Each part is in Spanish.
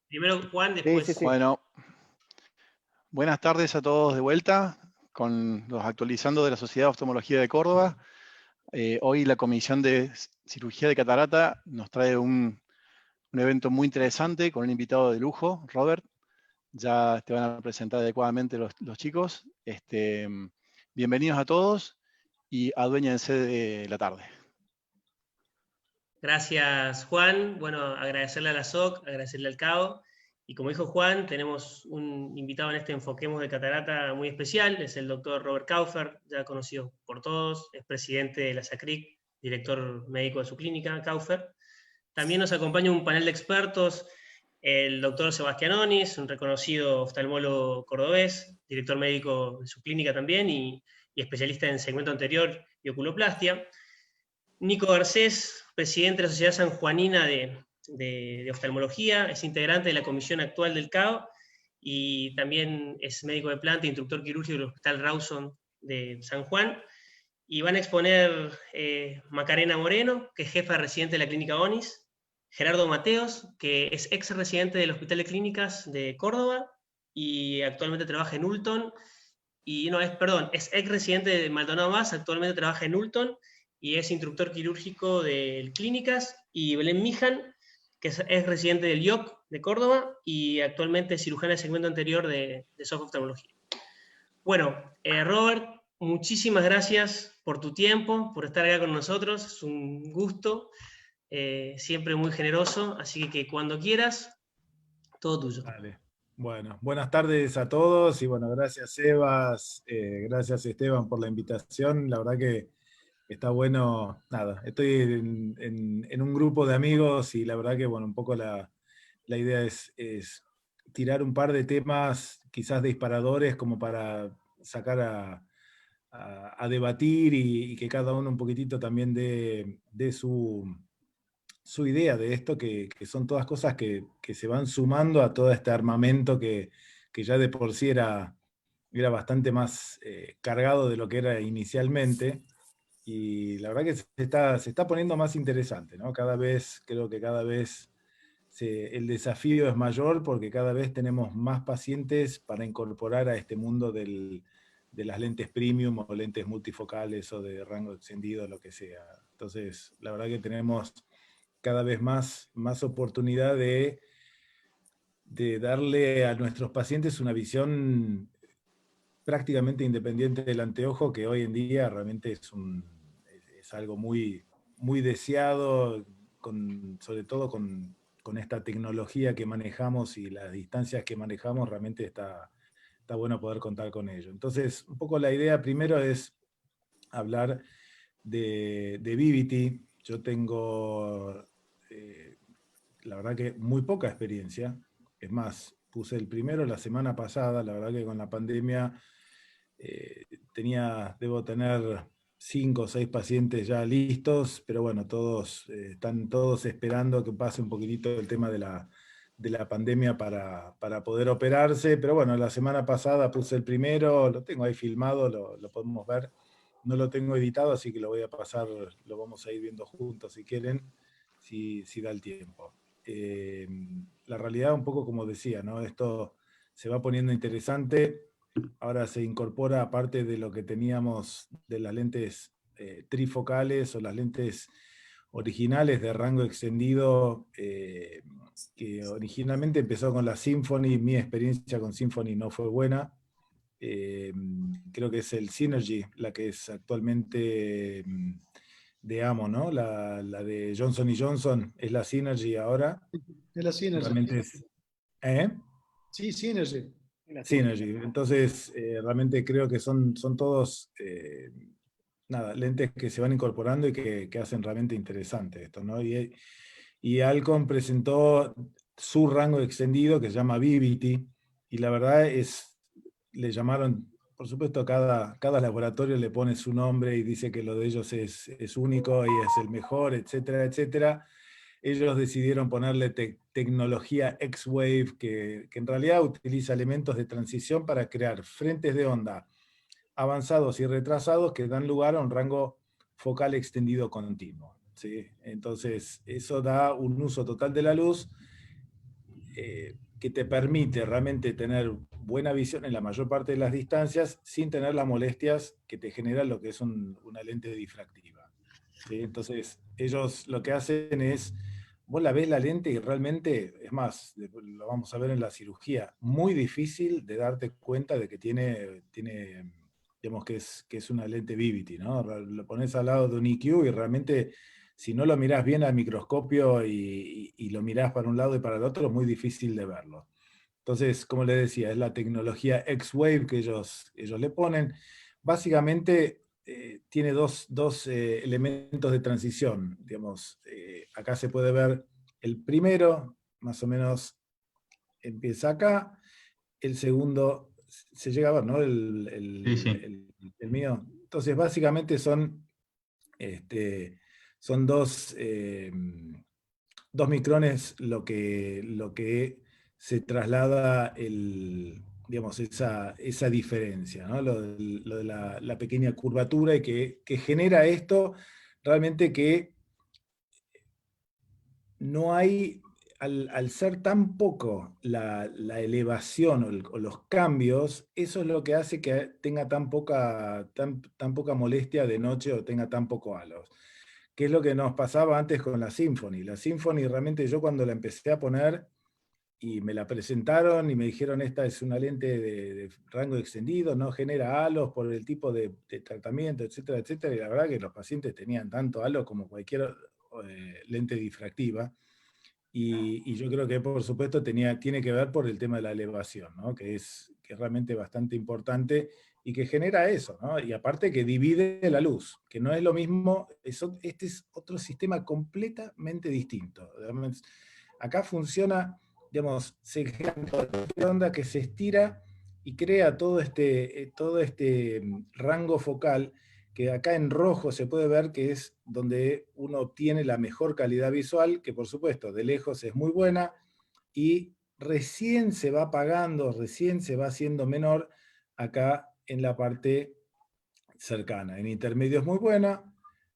Primero Juan, Sí, después... sí, sí. Bueno, buenas tardes a todos de vuelta con los actualizando de la Sociedad de Oftalmología de Córdoba. Hoy la Comisión de Cirugía de Catarata nos trae un evento muy interesante con un invitado de lujo, Robert. Ya te van a presentar adecuadamente los chicos. Bienvenidos a todos y aduéñense de la tarde. Gracias, Juan. Bueno, agradecerle a la SOC, agradecerle al CAO. Y como dijo Juan, tenemos un invitado en este Enfoquemos de Catarata muy especial, es el doctor Robert Kaufer, ya conocido por todos, es presidente de la SACRIC, director médico de su clínica, Kaufer. También nos acompaña un panel de expertos, el doctor Sebastián Onis, un reconocido oftalmólogo cordobés, director médico de su clínica también y especialista en segmento anterior y oculoplastia. Nico Garcés, presidente de la Sociedad Sanjuanina de Oftalmología, es integrante de la comisión actual del CAO y también es médico de planta e instructor quirúrgico del Hospital Rawson de San Juan. Y van a exponer Macarena Moreno, que es jefa residente de la Clínica ONIS, Gerardo Mateos, que es ex residente del Hospital de Clínicas de Córdoba y actualmente trabaja en Ulton, es ex residente de Maldonado Más, actualmente trabaja en Ulton y es instructor quirúrgico de Clínicas, y Belén Mijan, que es residente del IOC de Córdoba y actualmente es cirujana de segmento anterior de Soft Oftalmología. Bueno, Robert, muchísimas gracias por tu tiempo, por estar acá con nosotros, es un gusto, siempre muy generoso, así que cuando quieras, todo tuyo. Vale. Bueno, buenas tardes a todos y bueno, gracias Sebas, gracias Esteban por la invitación. La verdad que está bueno, nada, estoy en un grupo de amigos y la verdad que bueno, un poco la idea es tirar un par de temas quizás disparadores como para sacar a debatir y que cada uno un poquitito también dé su idea de esto, que son todas cosas que se van sumando a todo este armamento que ya de por sí era bastante más cargado de lo que era inicialmente, y la verdad que se está poniendo más interesante, ¿no? Creo que cada vez el desafío es mayor porque cada vez tenemos más pacientes para incorporar a este mundo de las lentes premium o lentes multifocales o de rango extendido, lo que sea. Entonces, la verdad que tenemos cada vez más oportunidad de darle a nuestros pacientes una visión prácticamente independiente del anteojo, que hoy en día realmente es algo muy, muy deseado, sobre todo con esta tecnología que manejamos y las distancias que manejamos, realmente está bueno poder contar con ello. Entonces, un poco la idea primero es hablar de Vivity. Yo tengo, la verdad que muy poca experiencia. Es más, puse el primero la semana pasada. La verdad que con la pandemia debo tener 5 o 6 pacientes ya listos, pero bueno, están todos esperando que pase un poquitito el tema de la pandemia para poder operarse. Pero bueno, la semana pasada puse el primero, lo tengo ahí filmado, lo podemos ver. No lo tengo editado, así que lo voy a pasar, lo vamos a ir viendo juntos si quieren, si da el tiempo. La realidad, un poco como decía, ¿no? Esto se va poniendo interesante. Ahora se incorpora, aparte de lo que teníamos de las lentes trifocales o las lentes originales de rango extendido, que originalmente empezó con la Symfony. Mi experiencia con Symfony no fue buena. Creo que es el Synergy, la que es actualmente de AMO, ¿no? La de Johnson & Johnson es la Synergy ahora. Es la Synergy. Realmente es, ¿eh? Sí, Synergy. Synergy. Entonces, realmente creo que son todos lentes que se van incorporando y que hacen realmente interesante esto, ¿no? Y Alcon presentó su rango extendido que se llama Vivity, y la verdad le llamaron, por supuesto, cada laboratorio le pone su nombre y dice que lo de ellos es único y es el mejor, etcétera, etcétera. Ellos decidieron ponerle tecnología X-Wave, que en realidad utiliza elementos de transición para crear frentes de onda avanzados y retrasados que dan lugar a un rango focal extendido continuo, ¿sí? Entonces, eso da un uso total de la luz. que te permite realmente tener buena visión en la mayor parte de las distancias sin tener las molestias que te genera lo que es una lente difractiva. ¿Sí? Entonces, ellos lo que hacen es, vos la ves la lente y realmente, es más, lo vamos a ver en la cirugía, muy difícil de darte cuenta de que tiene digamos que es una lente Vivity, ¿no? Lo pones al lado de un EQ y realmente, si no lo mirás bien al microscopio y lo mirás para un lado y para el otro, es muy difícil de verlo. Entonces, como les decía, es la tecnología X-Wave que ellos le ponen. Básicamente tiene dos elementos de transición. Digamos, acá se puede ver el primero, más o menos empieza acá. El segundo se llega a ver, ¿no? El mío. Entonces, básicamente son dos, 2 micrones lo que se traslada digamos, esa diferencia, ¿no? Lo de la pequeña curvatura y que genera esto realmente que no hay, al ser tan poco la elevación o los cambios, eso es lo que hace que tenga tan poca molestia de noche o tenga tan poco halos. Que es lo que nos pasaba antes con la Symphony. La Symphony realmente yo cuando la empecé a poner y me la presentaron y me dijeron esta es una lente de rango extendido, no genera halos por el tipo de tratamiento, etcétera, etcétera, y la verdad que los pacientes tenían tanto halo como cualquier lente difractiva. Y yo creo que por supuesto tiene que ver por el tema de la elevación, ¿no? que es realmente bastante importante y que genera eso, ¿no? Y aparte que divide la luz, que no es lo mismo, este es otro sistema completamente distinto. Acá funciona, digamos, se genera una onda que se estira y crea todo este rango focal que acá en rojo se puede ver que es donde uno obtiene la mejor calidad visual, que por supuesto de lejos es muy buena, y recién se va apagando, recién se va haciendo menor acá en la parte cercana. En intermedio es muy buena,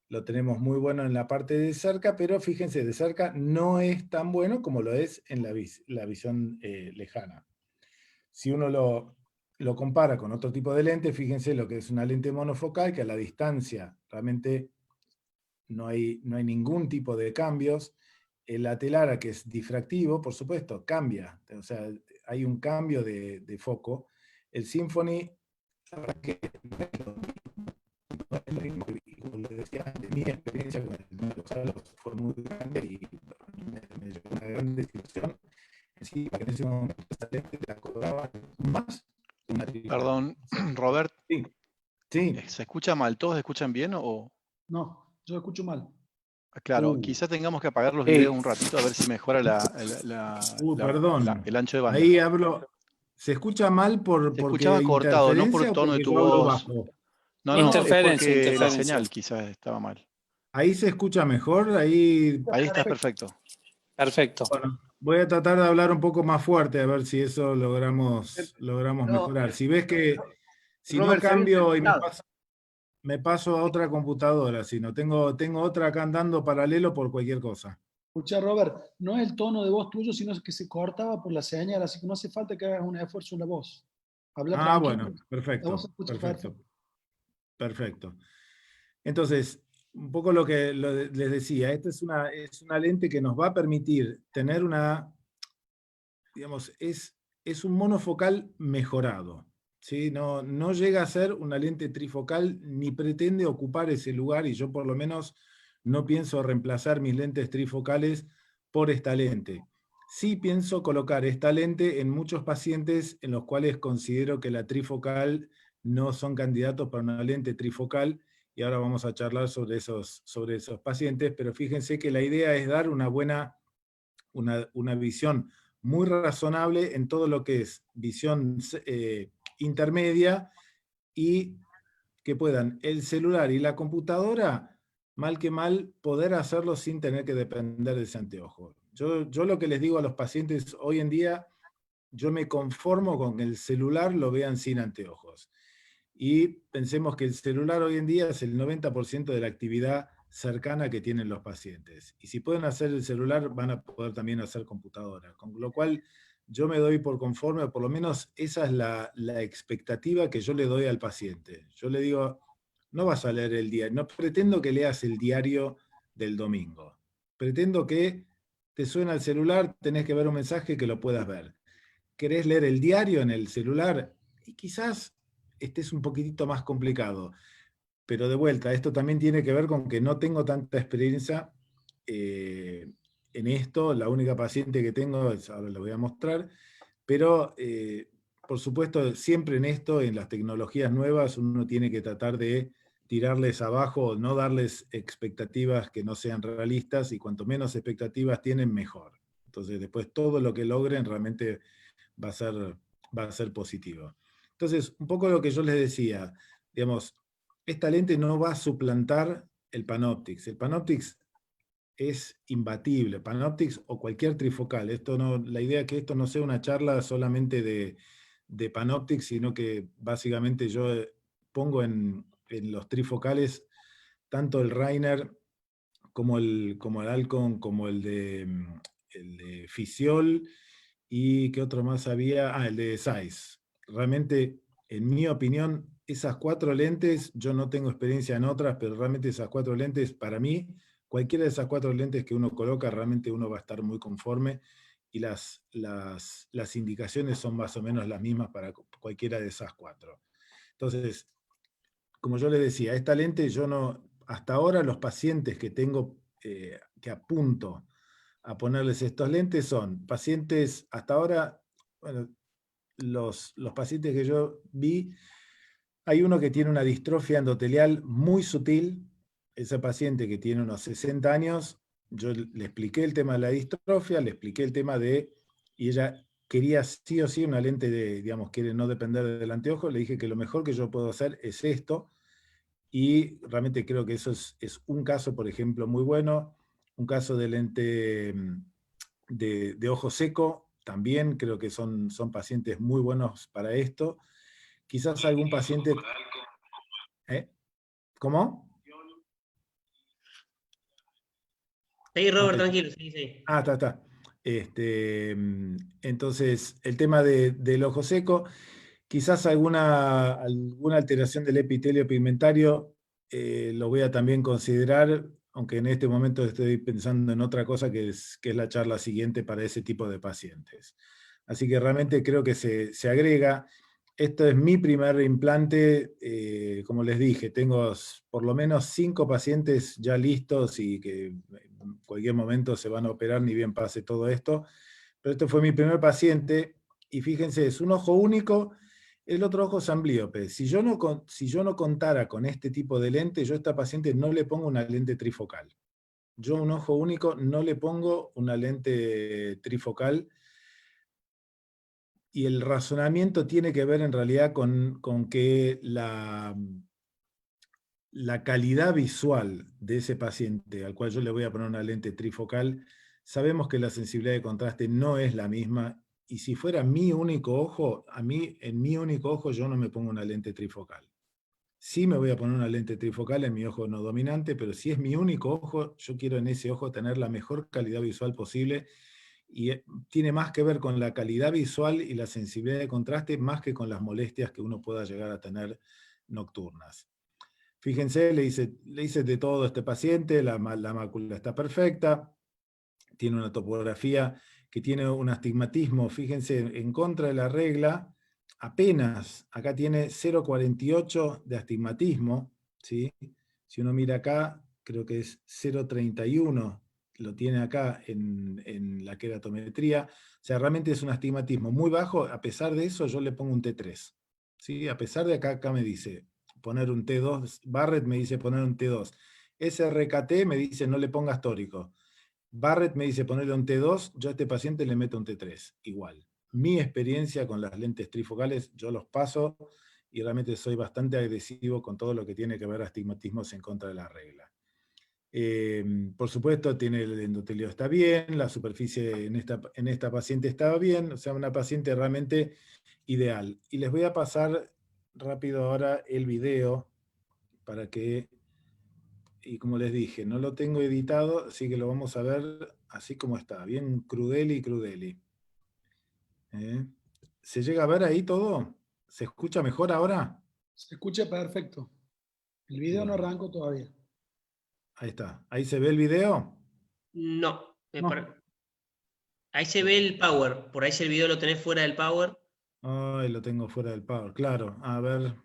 lo tenemos muy bueno en la parte de cerca, pero fíjense, de cerca no es tan bueno como lo es en la visión lejana. Si uno lo compara con otro tipo de lente, fíjense lo que es una lente monofocal, que a la distancia realmente no hay ningún tipo de cambios. El Atelara, que es difractivo, por supuesto, cambia. O sea, hay un cambio de foco. El Symphony, la verdad que no es lo mismo. Y como les decía antes, mi experiencia con el Gonzalo fue muy grande y me llevó una gran desilusión. Sí, que en ese momento esa lente la cobraba más de una trilha. Perdón, Robert, Sí, sí. ¿se escucha mal? ¿Todos escuchan bien? No, yo escucho mal. Claro, quizá tengamos que apagar los Hey. videos un ratito a ver si mejora Perdón. el ancho de banda. Ahí hablo. ¿Se escucha mal Se porque escuchaba cortado, no por interferencia el o tono de porque tu yo hablo voz. bajo? No, es Interferencia, porque la interferencia. señal quizás estaba mal. Ahí se escucha mejor, ahí. Ahí estás perfecto. Perfecto. Bueno, voy a tratar de hablar un poco más fuerte a ver si eso logramos mejorar. Si ves que si no Robert, se había cambio y interpretado. me paso a otra computadora, si no tengo otra acá andando paralelo por cualquier cosa. Escucha, Robert, no es el tono de voz tuyo, sino que se cortaba por la señal, así que no hace falta que hagas un esfuerzo en la voz. Habla tranquilo. Bueno, La voz se perfecto, escucha perfecto. Perfecto. Entonces, un poco lo que les decía, esta es una lente que nos va a permitir tener digamos, es un monofocal mejorado. ¿Sí? No llega a ser una lente trifocal ni pretende ocupar ese lugar y yo por lo menos no pienso reemplazar mis lentes trifocales por esta lente. Sí pienso colocar esta lente en muchos pacientes en los cuales considero que la trifocal no son candidatos para una lente trifocal y ahora vamos a charlar sobre esos pacientes, pero fíjense que la idea es dar una visión muy razonable en todo lo que es visión intermedia y que puedan el celular y la computadora, mal que mal, poder hacerlo sin tener que depender de ese anteojo. Yo lo que les digo a los pacientes hoy en día, yo me conformo con que el celular lo vean sin anteojos. Y pensemos que el celular hoy en día es el 90% de la actividad cercana que tienen los pacientes. Y si pueden hacer el celular, van a poder también hacer computadora. Con lo cual, yo me doy por conforme, o por lo menos esa es la expectativa que yo le doy al paciente. Yo le digo, no vas a leer el diario, no pretendo que leas el diario del domingo. Pretendo que te suena el celular, tenés que ver un mensaje que lo puedas ver. ¿Querés leer el diario en el celular? Y quizás estés un poquitito más complicado. Pero de vuelta, esto también tiene que ver con que no tengo tanta experiencia en esto. La única paciente que tengo, ahora lo voy a mostrar, pero por supuesto, siempre en esto, en las tecnologías nuevas, uno tiene que tratar de tirarles abajo, no darles expectativas que no sean realistas, y cuanto menos expectativas tienen, mejor. Entonces, después todo lo que logren realmente va a ser positivo. Entonces, un poco lo que yo les decía, digamos, esta lente no va a suplantar el Panoptix. El Panoptix es imbatible, Panoptix o cualquier trifocal. La idea es que esto no sea una charla solamente de Panoptix, sino que básicamente yo pongo en los trifocales tanto el Rainer como el Alcon, como el de Fisiol, y ¿qué otro más había? El de Zeiss. Realmente, en mi opinión, esas 4 lentes, yo no tengo experiencia en otras, pero realmente esas 4 lentes, para mí, cualquiera de esas 4 lentes que uno coloca, realmente uno va a estar muy conforme, y las indicaciones son más o menos las mismas para cualquiera de esas 4. Entonces, como yo les decía, esta lente yo no, hasta ahora los pacientes que tengo, que apunto a ponerles estos lentes son pacientes, hasta ahora, bueno, los pacientes que yo vi, hay uno que tiene una distrofia endotelial muy sutil. Ese paciente que tiene unos 60 años, yo le expliqué el tema de la distrofia, le expliqué el tema y ella quería sí o sí una lente digamos, quiere no depender del anteojo. Le dije que lo mejor que yo puedo hacer es esto, y realmente creo que eso es un caso, por ejemplo, muy bueno. Un caso de lente de ojo seco, también creo que son pacientes muy buenos para esto. Quizás algún paciente... ¿Cómo? Sí, Robert, tranquilo, sí, sí. Está. Entonces, el tema del ojo seco, quizás alguna alteración del epitelio pigmentario, lo voy a también considerar, aunque en este momento estoy pensando en otra cosa que es la charla siguiente para ese tipo de pacientes. Así que realmente creo que se agrega. Esto es mi primer implante. Como les dije, tengo por lo menos 5 pacientes ya listos y que en cualquier momento se van a operar, ni bien pase todo esto. Pero este fue mi primer paciente, y fíjense, es un ojo único, el otro ojo es amblíope. Si yo no contara con este tipo de lente, yo a esta paciente no le pongo una lente trifocal. Yo a un ojo único no le pongo una lente trifocal. Y el razonamiento tiene que ver en realidad con que la calidad visual de ese paciente al cual yo le voy a poner una lente trifocal, sabemos que la sensibilidad de contraste no es la misma, y si fuera mi único ojo, en mi único ojo yo no me pongo una lente trifocal. Sí me voy a poner una lente trifocal en mi ojo no dominante, pero si es mi único ojo, yo quiero en ese ojo tener la mejor calidad visual posible, y tiene más que ver con la calidad visual y la sensibilidad de contraste, más que con las molestias que uno pueda llegar a tener nocturnas. Fíjense, le hice de todo a este paciente, la mácula está perfecta, tiene una topografía que tiene un astigmatismo, fíjense, en contra de la regla, apenas, acá tiene 0,48 de astigmatismo, ¿sí? Si uno mira acá, creo que es 0,31, lo tiene acá en la queratometría. O sea, realmente es un astigmatismo muy bajo. A pesar de eso, yo le pongo un T3, ¿sí? A pesar de acá me dice poner un T2, Barrett me dice poner un T2, SRKT me dice no le pongas tórico, Barrett me dice ponerle un T2, yo a este paciente le meto un T3, igual. Mi experiencia con las lentes trifocales, yo los paso, y realmente soy bastante agresivo con todo lo que tiene que ver astigmatismos en contra de la regla. Por supuesto, el endotelio está bien, la superficie en esta paciente estaba bien, o sea, una paciente realmente ideal. Y les voy a pasar rápido ahora el video para que y como les dije, no lo tengo editado, así que lo vamos a ver así como está, bien crudeli, crudeli. ¿Se llega a ver ahí todo? ¿Se escucha mejor ahora? Se escucha perfecto. El video no Bueno, arrancó todavía. ahí está. ¿Ahí se ve el video? No, No. ahí se ve el power. Por ahí si el video lo tenés fuera del power. Ay, lo tengo fuera del power. Claro, a ver.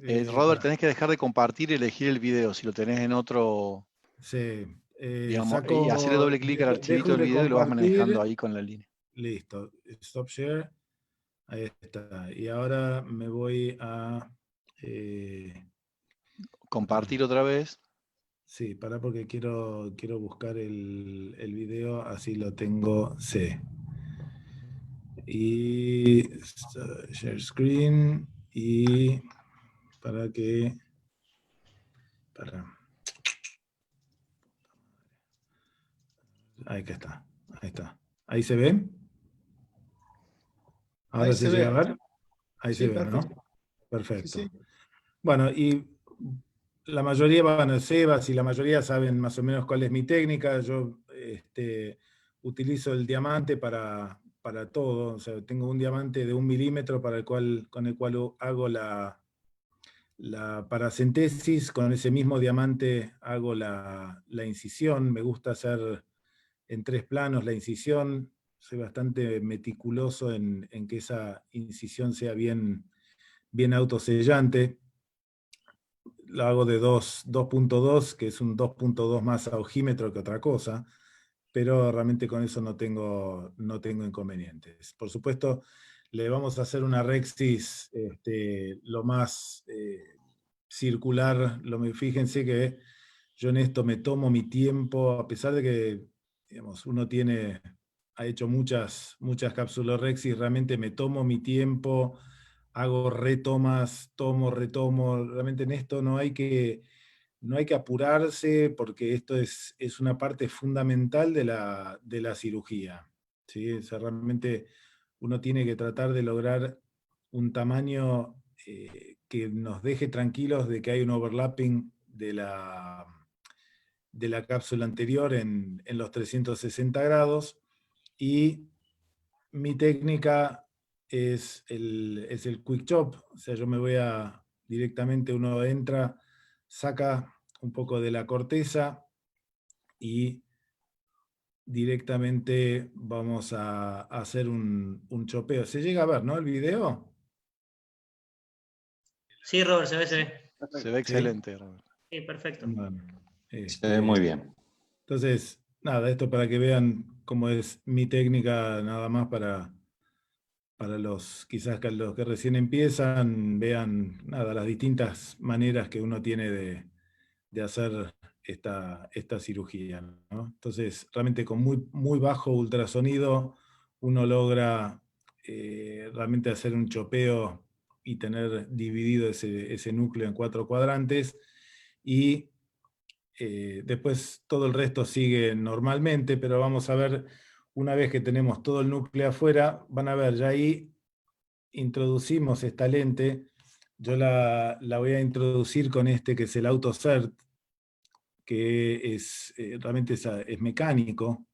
Robert, Pará. tenés que dejar de compartir y elegir el video. Si lo tenés en otro, Sí, digamos, y hacerle saco, doble clic al archivito dejo del de video y lo vas manejando compartir. ahí con la línea. Listo. Stop share. Ahí está. Y ahora me voy a... Compartir otra vez. sí, pará porque quiero buscar el video, así lo tengo. Sí. Y share screen y para que... Para, ahí que está. Ahí está. ¿Ahí se ve? ¿Ahora Ahí se se llega a ve. ver? Ahí se Sí, ve, ¿no? perfecto. Sí, Perfecto. sí. Bueno, y la mayoría, bueno, Sebas y la mayoría saben más o menos cuál es mi técnica. Yo utilizo el diamante para todo. O sea, tengo un diamante de 1 milímetro con el cual hago la paracentesis. Con ese mismo diamante hago la incisión. Me gusta hacer en 3 planos la incisión. Soy bastante meticuloso en que esa incisión sea bien autosellante. Lo hago de 2.2, que es un 2.2 más a ojímetro que otra cosa, pero realmente con eso no tengo inconvenientes. Por supuesto, le vamos a hacer una rexis lo más circular. Fíjense que yo en esto me tomo mi tiempo, a pesar de que digamos, uno ha hecho muchas cápsulas rexis, realmente me tomo mi tiempo, hago retomas, retomo. Realmente en esto no hay que apurarse porque esto es una parte fundamental de la cirugía. ¿Sí? O sea, realmente uno tiene que tratar de lograr un tamaño que nos deje tranquilos de que hay un overlapping de la cápsula anterior en los 360 grados. Y mi técnica es el quick chop. O sea, yo me voy directamente, uno entra, saca un poco de la corteza y directamente vamos a hacer un chopeo. ¿Se llega a ver, no, el video? Sí, Robert, se ve, se ve. Se ve ¿Sí? excelente, Robert. Sí, perfecto. Bueno, Se ve muy bien. entonces, nada, esto para que vean cómo es mi técnica, nada más para los, quizás que los que recién empiezan, vean nada, las distintas maneras que uno tiene de hacer esta cirugía, ¿no? Entonces, realmente con muy bajo ultrasonido uno logra realmente hacer un chopeo y tener dividido ese núcleo en 4 cuadrantes, y después todo el resto sigue normalmente, pero vamos a ver, una vez que tenemos todo el núcleo afuera, van a ver, ya ahí introducimos esta lente. Yo la voy a introducir con este que es el AutoCert, que es realmente es mecánico,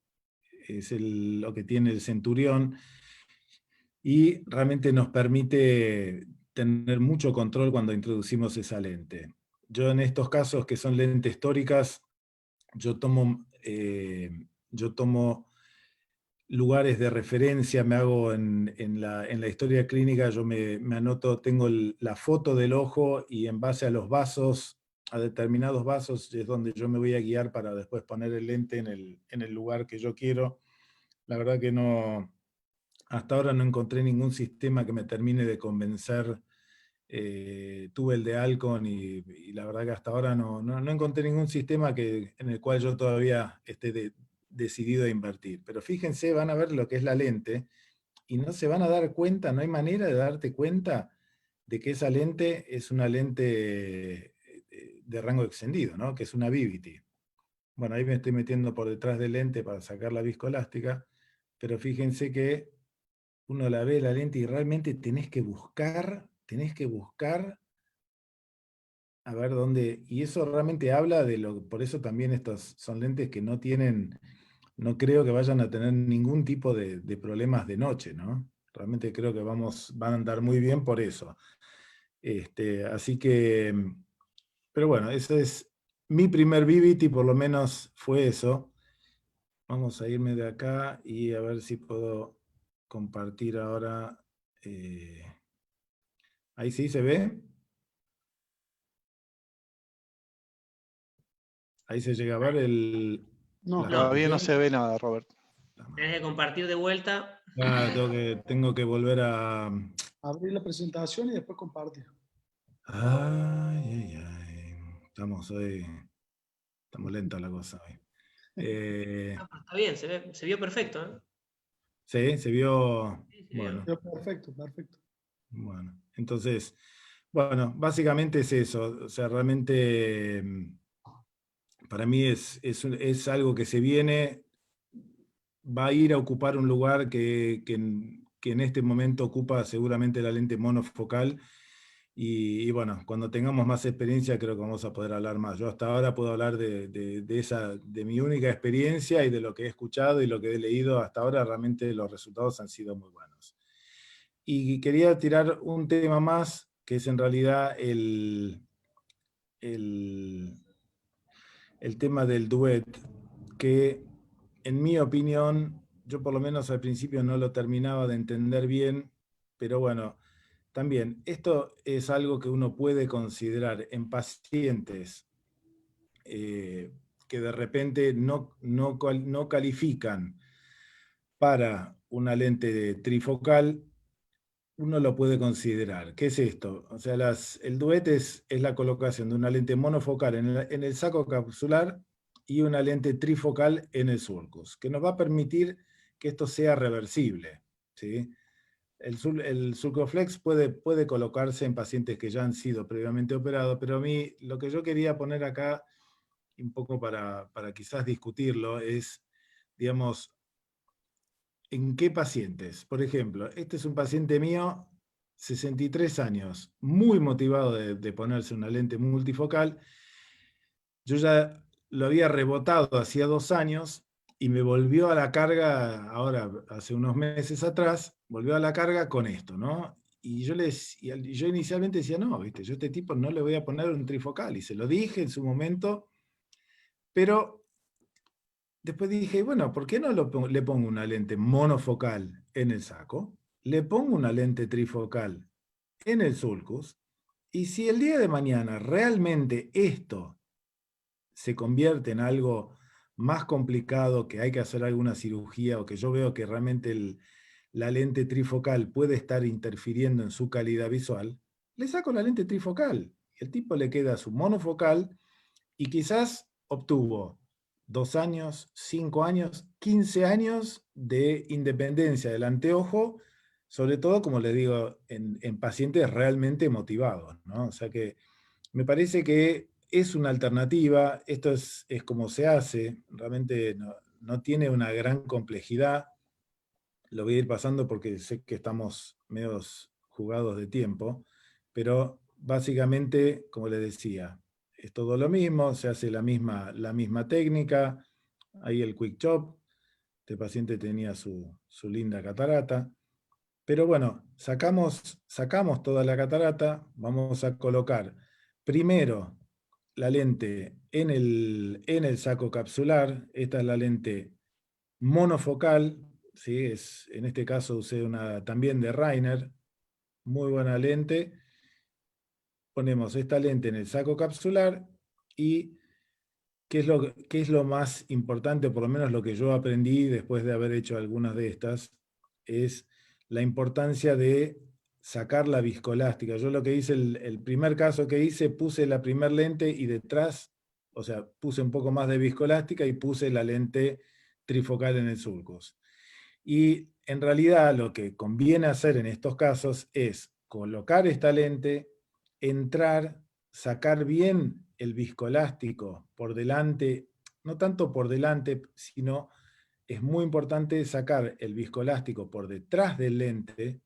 es lo que tiene el Centurión, y realmente nos permite tener mucho control cuando introducimos esa lente. Yo en estos casos que son lentes tóricas, yo tomo lugares de referencia, me hago en la historia clínica, yo me anoto, tengo la foto del ojo, y en base a los vasos, a determinados vasos, es donde yo me voy a guiar para después poner el lente en el lugar que yo quiero. La verdad que no, hasta ahora no encontré ningún sistema que me termine de convencer. Tuve el de Alcon y la verdad que hasta ahora no encontré ningún sistema en el cual yo todavía esté decidido a invertir. Pero fíjense, van a ver lo que es la lente y no se van a dar cuenta, no hay manera de darte cuenta de que esa lente es una lente de rango extendido, ¿no? Que es una Vivity. Bueno, ahí me estoy metiendo por detrás del lente para sacar la viscoelástica, pero fíjense que uno la ve la lente y realmente tenés que buscar a ver dónde, y eso realmente habla de por eso también estos son lentes que no tienen, no creo que vayan a tener ningún tipo de problemas de noche, ¿no? Realmente creo que van a andar muy bien por eso. Así que, pero bueno, ese es mi primer Vivity, por lo menos fue eso. Vamos a irme de acá y a ver si puedo compartir ahora. Ahí sí se ve. Ahí se llega a ver No, Todavía no se transmisión. ve nada, Robert. Tenés que compartir de vuelta. Ah, tengo que volver a. abrir la presentación y después compartir. Ay, ay, ay. Estamos lenta la cosa hoy. Está bien, se vio perfecto, ¿eh? Sí, se vio. Sí, se vio. Bueno, Perfecto, perfecto. bueno. Entonces, bueno, básicamente es eso. O sea, realmente para mí es algo que se viene, va a ir a ocupar un lugar que en este momento ocupa seguramente la lente monofocal. Y bueno, cuando tengamos más experiencia creo que vamos a poder hablar más. Yo hasta ahora puedo hablar de mi única experiencia y de lo que he escuchado y lo que he leído hasta ahora. Realmente los resultados han sido muy buenos. Y quería tirar un tema más, que es en realidad el, el tema del duet, que en mi opinión, yo por lo menos al principio no lo terminaba de entender bien, pero bueno, también esto es algo que uno puede considerar en pacientes que de repente no califican para una lente trifocal. Uno lo puede considerar. ¿Qué es esto? O sea, el duet es la colocación de una lente monofocal en el saco capsular y una lente trifocal en el sulcus, que nos va a permitir que esto sea reversible, ¿sí? El Sulcoflex puede colocarse en pacientes que ya han sido previamente operados, pero a mí lo que yo quería poner acá, un poco para quizás discutirlo, es, digamos, ¿en qué pacientes? Por ejemplo, este es un paciente mío, 63 años, muy motivado de ponerse una lente multifocal. Yo ya lo había rebotado hacía 2 años y me volvió a la carga, ahora hace unos meses atrás, volvió a la carga con esto, ¿no? Y yo inicialmente decía, no, ¿viste? Yo a este tipo no le voy a poner un trifocal, y se lo dije en su momento, pero después dije, bueno, ¿por qué no le pongo una lente monofocal en el saco? Le pongo una lente trifocal en el sulcus, y si el día de mañana realmente esto se convierte en algo más complicado, que hay que hacer alguna cirugía, o que yo veo que realmente la lente trifocal puede estar interfiriendo en su calidad visual, le saco la lente trifocal. Y el tipo le queda su monofocal y quizás obtuvo 2 años, 5 años, 15 años de independencia del anteojo, sobre todo, como les digo, en pacientes realmente motivados, ¿no? O sea que me parece que es una alternativa. Esto es como se hace, realmente no tiene una gran complejidad. Lo voy a ir pasando porque sé que estamos medios jugados de tiempo, pero básicamente, como les decía, es todo lo mismo, se hace la misma técnica. Ahí el quick chop, este paciente tenía su linda catarata, pero bueno, sacamos toda la catarata, vamos a colocar primero la lente en el saco capsular. Esta es la lente monofocal, ¿sí? En este caso usé una también de Reiner, muy buena lente. Ponemos esta lente en el saco capsular y qué es lo más importante, por lo menos lo que yo aprendí después de haber hecho algunas de estas, es la importancia de sacar la viscoelástica. Yo lo que hice, el primer caso que hice, puse la primer lente y detrás, o sea, puse un poco más de viscoelástica y puse la lente trifocal en el sulcus. Y en realidad lo que conviene hacer en estos casos es colocar esta lente, entrar, sacar bien el viscoelástico por delante, no tanto por delante, sino es muy importante sacar el viscoelástico por detrás del lente,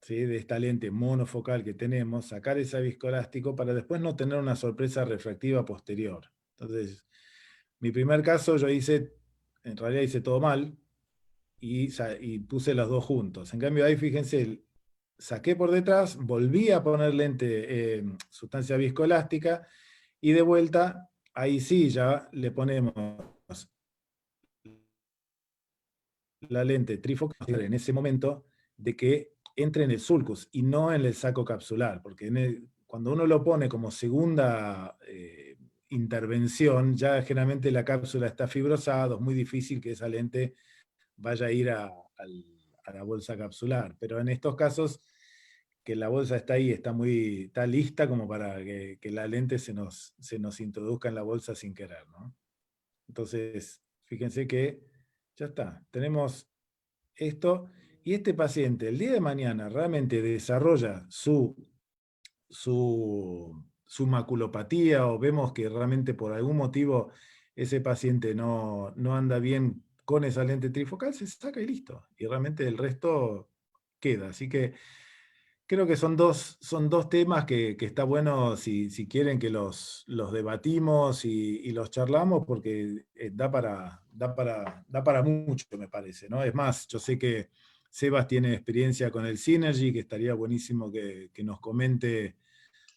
¿sí?, de esta lente monofocal que tenemos, sacar ese viscoelástico para después no tener una sorpresa refractiva posterior. Entonces, mi primer caso en realidad hice todo mal y puse los dos juntos. En cambio ahí, fíjense, saqué por detrás, volví a poner lente, sustancia viscoelástica, y de vuelta, ahí sí ya le ponemos la lente trifocal en ese momento de que entre en el sulcus y no en el saco capsular, porque cuando uno lo pone como segunda intervención, ya generalmente la cápsula está fibrosada, es muy difícil que esa lente vaya a ir a la bolsa capsular, pero en estos casos que la bolsa está ahí, está lista como para que la lente se nos introduzca en la bolsa sin querer, ¿no? Entonces, fíjense que ya está, tenemos esto, y este paciente el día de mañana realmente desarrolla su maculopatía, o vemos que realmente por algún motivo ese paciente no anda bien con esa lente trifocal, se saca y listo, y realmente el resto queda. Así que creo que son dos temas que está bueno, si quieren, que los debatimos y los charlamos, porque da para mucho, me parece, ¿no? Es más, yo sé que Sebas tiene experiencia con el Synergy, que estaría buenísimo que nos comente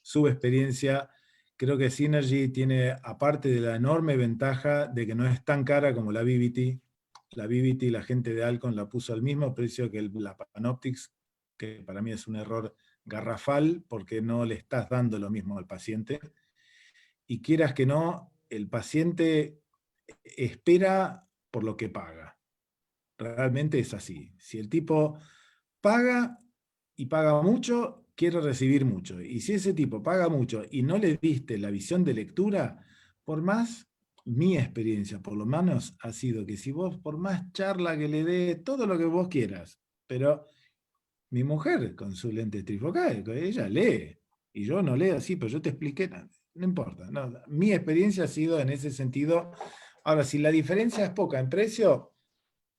su experiencia. Creo que Synergy tiene, aparte de la enorme ventaja de que no es tan cara como la Vivity, la gente de Alcon la puso al mismo precio que la Panoptix, que para mí es un error garrafal, porque no le estás dando lo mismo al paciente. Y quieras que no, el paciente espera por lo que paga. Realmente es así. Si el tipo paga y paga mucho, quiere recibir mucho. Y si ese tipo paga mucho y no le diste la visión de lectura, por más, mi experiencia por lo menos ha sido que si vos, por más charla que le dé, todo lo que vos quieras, pero mi mujer con su lente trifocal, ella lee, y yo no leo así, pero yo te expliqué, no importa. No, mi experiencia ha sido en ese sentido. Ahora, si la diferencia es poca en precio,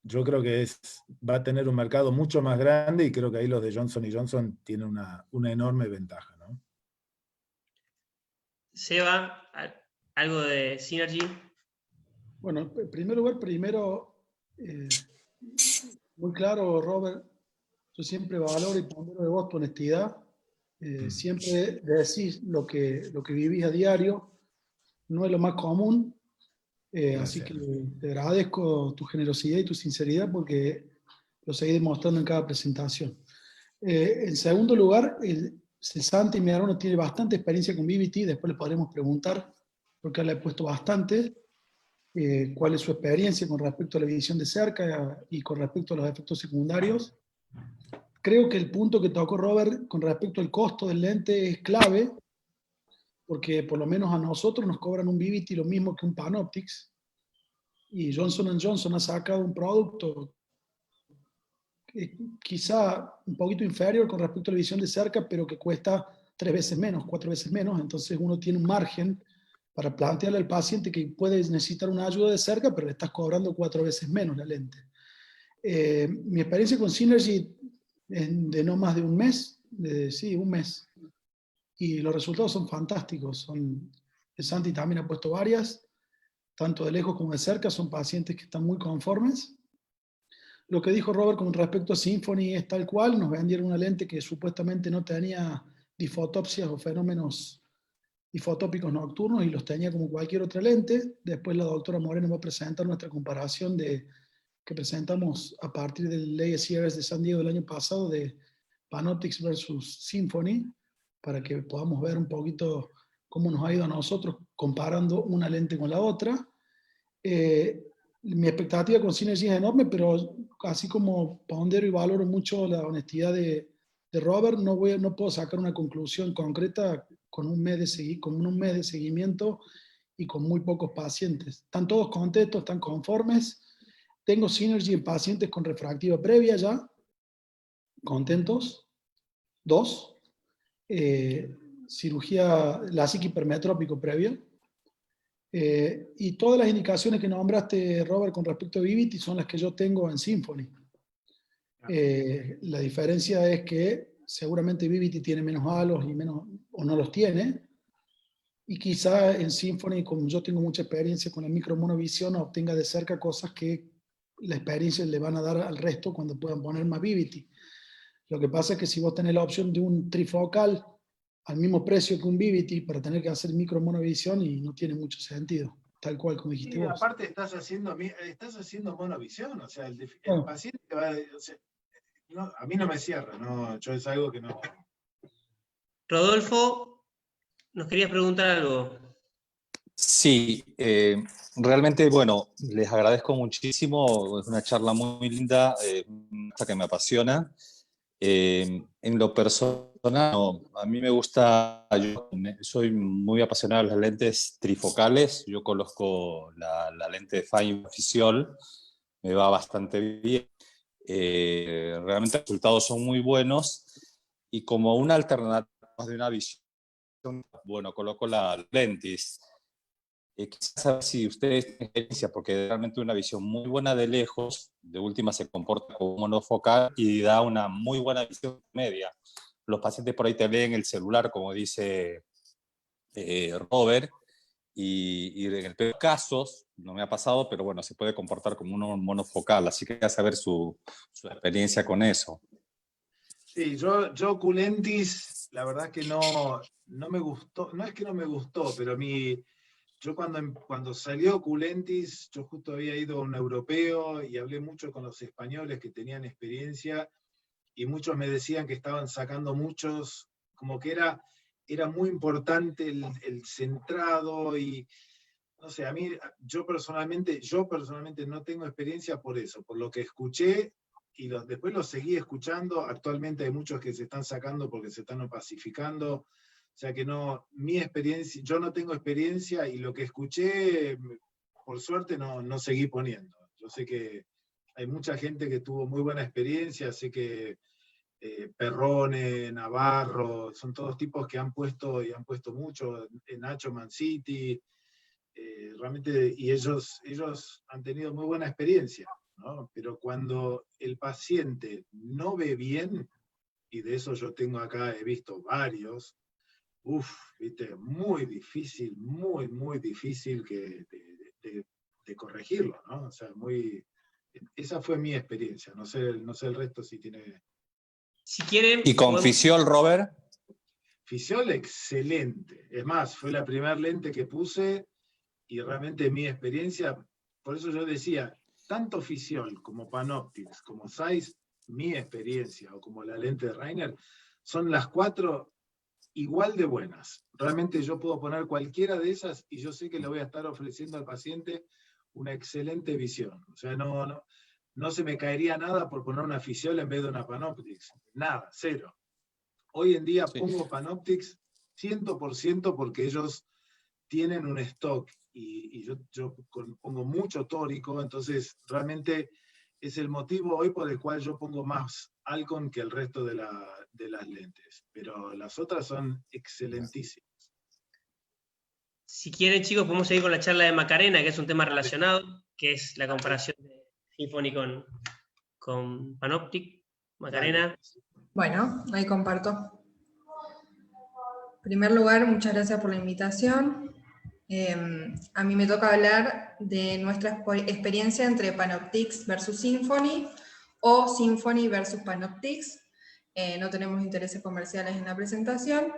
yo creo que va a tener un mercado mucho más grande, y creo que ahí los de Johnson & Johnson tienen una enorme ventaja, ¿no? Seba, algo de Synergy. Bueno, en primer lugar, muy claro, Robert, yo siempre valoro y pondero de vos tu honestidad. Siempre decís lo que vivís a diario, no es lo más común. Así que te agradezco tu generosidad y tu sinceridad, porque lo seguís demostrando en cada presentación. En segundo lugar, el Santi Medrano tiene bastante experiencia con VBT, después le podremos preguntar, porque le he puesto bastante, cuál es su experiencia con respecto a la visión de cerca y con respecto a los efectos secundarios. Creo que el punto que tocó Robert con respecto al costo del lente es clave, porque por lo menos a nosotros nos cobran un VBT lo mismo que un Panoptix, y Johnson & Johnson ha sacado un producto quizá un poquito inferior con respecto a la visión de cerca, pero que cuesta 3 veces menos, 4 veces menos. Entonces uno tiene un margen para plantearle al paciente que puede necesitar una ayuda de cerca, pero le estás cobrando 4 veces menos la lente. Mi experiencia con Synergy es de no más de un mes, sí, un mes. Y los resultados son fantásticos. El Santi también ha puesto varias, tanto de lejos como de cerca, son pacientes que están muy conformes. Lo que dijo Robert con respecto a Symphony es tal cual. Nos vendieron una lente que supuestamente no tenía difotopsias o fenómenos difotópicos nocturnos, y los tenía como cualquier otra lente. Después la doctora Moreno va a presentar nuestra comparación que presentamos a partir del ASCRS de San Diego del año pasado, de Panoptix versus Symphony, para que podamos ver un poquito cómo nos ha ido a nosotros comparando una lente con la otra. Mi expectativa con Synergy es enorme, pero así como pondero y valoro mucho la honestidad de Robert, no puedo sacar una conclusión concreta con un mes de seguimiento y con muy pocos pacientes. Están todos contentos, están conformes. Tengo Synergy en pacientes con refractiva previa ya, contentos. 2, cirugía LASIK hipermetrópico previo. Y todas las indicaciones que nombraste, Robert, con respecto a Vivity son las que yo tengo en Symphony. La diferencia es que seguramente Vivity tiene menos halos y menos, o no los tiene. Y quizá en Symfony, como yo tengo mucha experiencia con la micromonovisión, obtenga de cerca cosas que la experiencia le van a dar al resto cuando puedan poner más Vivity. Lo que pasa es que si vos tenés la opción de un trifocal al mismo precio que un Vivity para tener que hacer micromonovisión, y no tiene mucho sentido, tal cual como dijiste Y vos. aparte estás haciendo monovisión, o sea, el Bueno. paciente va, o sea, no, a mí no me cierra, no, yo es algo que no. Rodolfo, nos querías preguntar algo. Sí, realmente, bueno, les agradezco muchísimo, es una charla muy linda, esta que me apasiona. En lo personal, no, a mí me gusta, soy muy apasionado de las lentes trifocales, yo conozco la lente de Fine Official, me va bastante bien. Realmente los resultados son muy buenos y como una alternativa de una visión, bueno, coloco la Lentis. Quisiera saber si ustedes tienen experiencia, porque realmente una visión muy buena de lejos, de última se comporta como monofocal y da una muy buena visión media. Los pacientes por ahí te leen el celular, como dice Robert, y en el peor casos, no me ha pasado, pero bueno, se puede comportar como un monofocal, así que quería saber su experiencia con eso. Sí, yo Oculentis, la verdad que no me gustó, no es que no me gustó, pero yo cuando salió Oculentis, yo justo había ido a un europeo y hablé mucho con los españoles que tenían experiencia y muchos me decían que estaban sacando muchos, como que era muy importante el centrado y, no sé, yo personalmente no tengo experiencia por eso, por lo que escuché y después lo seguí escuchando. Actualmente hay muchos que se están sacando porque se están opacificando. O sea que no, mi experiencia, yo no tengo experiencia y lo que escuché, por suerte, no seguí poniendo. Yo sé que hay mucha gente que tuvo muy buena experiencia, sé que Perrone, Navarro, son todos tipos que han puesto y han puesto mucho, Nacho Manciti, realmente, y ellos han tenido muy buena experiencia, ¿no? Pero cuando el paciente no ve bien, y de eso yo tengo acá, he visto varios, viste, muy difícil, muy difícil de corregirlo, ¿no? O sea, esa fue mi experiencia, no sé el resto si tiene... Si quieren, ¿Y con Fisiol, Robert? Fisiol, excelente. Es más, fue la primera lente que puse y realmente mi experiencia, por eso yo decía, tanto Fisiol como Panoptix, como Zeiss, mi experiencia, o como la lente de Reiner, son las 4 igual de buenas. Realmente yo puedo poner cualquiera de esas y yo sé que le voy a estar ofreciendo al paciente una excelente visión. O sea, no se me caería nada por poner una Fisiol en vez de una Panoptix. Nada, cero. Hoy en día pongo Panoptix 100% porque ellos tienen un stock y yo pongo mucho tórico, entonces realmente es el motivo hoy por el cual yo pongo más Alcon que el resto de las lentes, pero las otras son excelentísimas. Si quieren, chicos, podemos seguir con la charla de Macarena, que es un tema relacionado, que es la comparación de Symfony con Panoptic. Macarena. Bueno, ahí comparto. En primer lugar, muchas gracias por la invitación. A mí me toca hablar de nuestra experiencia entre Panoptix versus Symfony o Symfony versus Panoptix. No tenemos intereses comerciales en la presentación.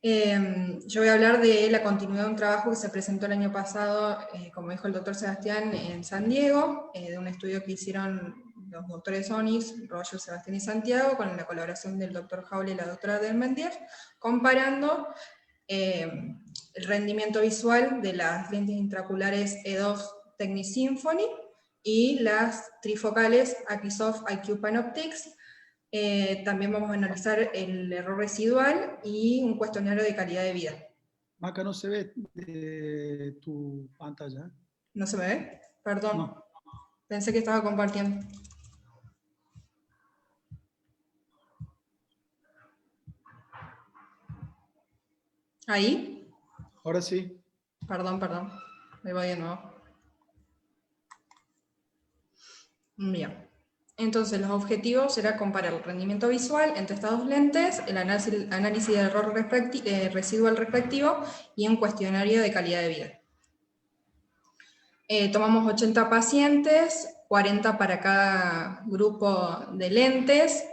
Yo voy a hablar de la continuidad de un trabajo que se presentó el año pasado, como dijo el doctor Sebastián, en San Diego, de un estudio que hicieron los doctores Onis, Roger, Sebastián y Santiago, con la colaboración del doctor Jaule y la doctora Delmendier, comparando el rendimiento visual de las lentes intraoculares E2 Technics Symfony y las trifocales Aquisoft IQ Panoptix. También vamos a analizar el error residual y un cuestionario de calidad de vida. Maca, no se ve tu pantalla. ¿No se me ve? Perdón. No. Pensé que estaba compartiendo. ¿Ahí? Ahora sí. Perdón. Me voy de nuevo. Bien. Entonces los objetivos era comparar el rendimiento visual entre estas dos lentes, el análisis de error residual refractivo y un cuestionario de calidad de vida. Tomamos 80 pacientes, 40 para cada grupo de lentes,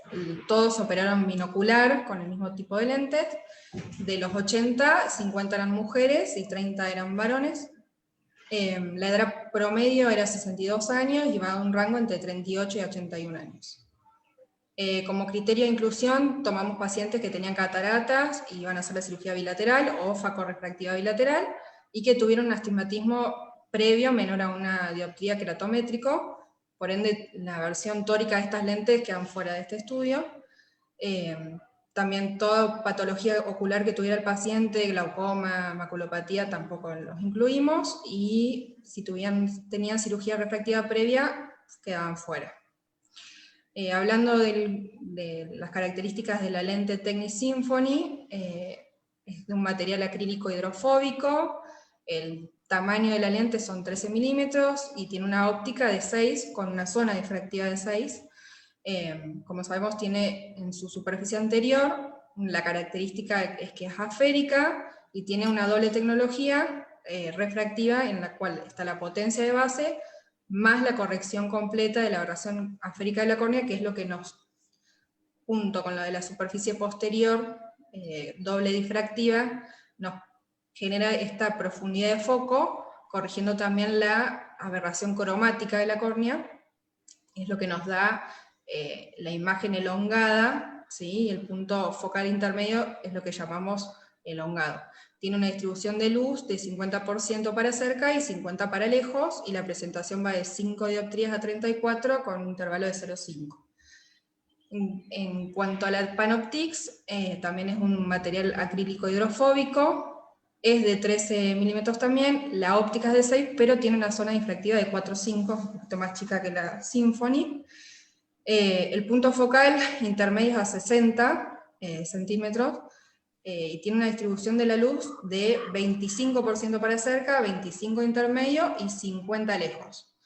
todos operaron binocular con el mismo tipo de lentes. De los 80, 50 eran mujeres y 30 eran varones. La edad promedio era 62 años y va a un rango entre 38 y 81 años. Como criterio de inclusión, tomamos pacientes que tenían cataratas y iban a hacer la cirugía bilateral o facorrefractiva bilateral, y que tuvieron un astigmatismo previo menor a una dioptría queratométrico. Por ende, la versión tórica de estas lentes quedan fuera de este estudio. También toda patología ocular que tuviera el paciente, glaucoma, maculopatía, tampoco los incluimos, y si tenían cirugía refractiva previa, quedaban fuera. Hablando de las características de la lente Technics Symfony, es de un material acrílico hidrofóbico, el tamaño de la lente son 13 milímetros y tiene una óptica de 6 con una zona difractiva de 6. Como sabemos, tiene en su superficie anterior la característica es que es asférica y tiene una doble tecnología refractiva en la cual está la potencia de base más la corrección completa de la aberración asférica de la córnea, que es lo que nos, junto con lo de la superficie posterior doble difractiva, nos genera esta profundidad de foco, corrigiendo también la aberración cromática de la córnea, es lo que nos da la imagen elongada, ¿sí? El punto focal intermedio es lo que llamamos elongado. Tiene una distribución de luz de 50% para cerca y 50% para lejos, y la presentación va de 5 dioptrías a 34 con un intervalo de 0,5. En cuanto a la Panoptix, también es un material acrílico hidrofóbico, es de 13 milímetros también, la óptica es de 6, pero tiene una zona difractiva de 4,5, un poquito más chica que la Symfony. El punto focal intermedio es a 60 centímetros, y tiene una distribución de la luz de 25% para cerca, 25 intermedio y 50 lejos.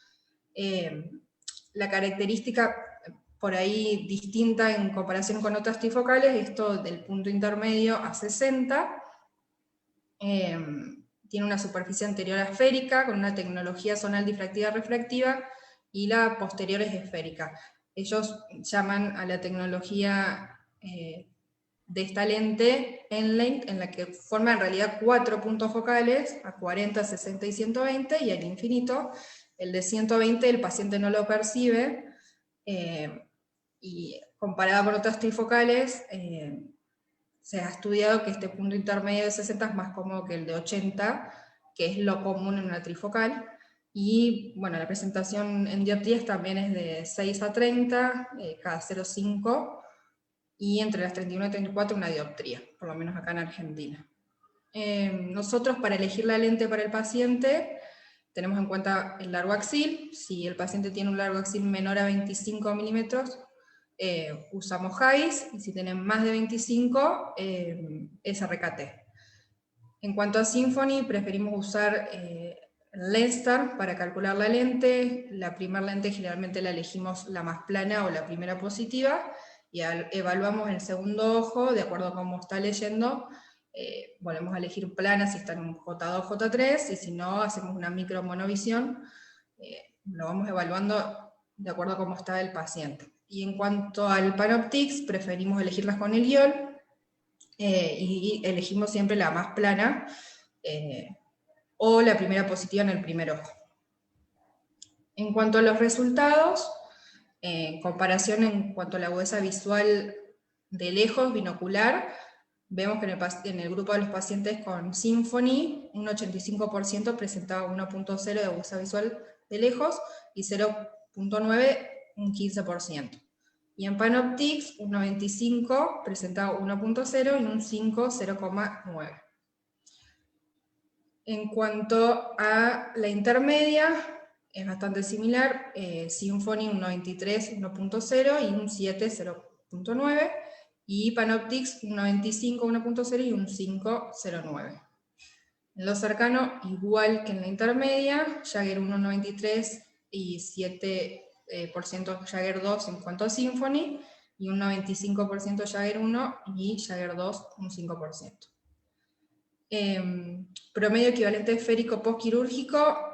La característica por ahí distinta en comparación con otras trifocales, esto del punto intermedio a 60, tiene una superficie anterior esférica, con una tecnología zonal difractiva refractiva, y la posterior es esférica. Ellos llaman a la tecnología de esta lente Enlink, en la que forma en realidad 4 puntos focales, a 40, 60 y 120, y al infinito. El de 120 el paciente no lo percibe, y comparado con otras trifocales, se ha estudiado que este punto intermedio de 60 es más cómodo que el de 80, que es lo común en una trifocal. Y bueno, la presentación en dioptrías también es de 6 a 30, cada 0,5, y entre las 31 y 34 una dioptría, por lo menos acá en Argentina. Nosotros, para elegir la lente para el paciente, tenemos en cuenta el largo axil. Si el paciente tiene un largo axil menor a 25 milímetros, usamos Zeiss, y si tienen más de 25, es RKT. En cuanto a Symfony, preferimos usar Lenstar para calcular la lente. La primera lente generalmente la elegimos la más plana o la primera positiva, y evaluamos el segundo ojo de acuerdo a cómo está leyendo. Volvemos a elegir plana si está en un J2, J3, y si no, hacemos una micro monovisión. Lo vamos evaluando de acuerdo a cómo está el paciente. Y en cuanto al Panoptix, preferimos elegirlas con el IOL, y elegimos siempre la más plana, o la primera positiva en el primer ojo. En cuanto a los resultados, comparación en cuanto a la agudeza visual de lejos, binocular, vemos que en el grupo de los pacientes con Symfony, un 85% presentaba 1.0 de agudeza visual de lejos, y 0.9 un 15%. Y en Panoptix, un 95% presentaba 1.0 y un 5 0.9. En cuanto a la intermedia, es bastante similar. Symfony un 93 1.0 y un 7 0.9, y Panoptix un 95 1.0 y un 5 0.9. En lo cercano, igual que en la intermedia, Jagger 1.93 y 7 Jagger 2 en cuanto a Symfony, y un 95% Jagger 1 y Jagger 2 un 5%. Promedio equivalente esférico postquirúrgico,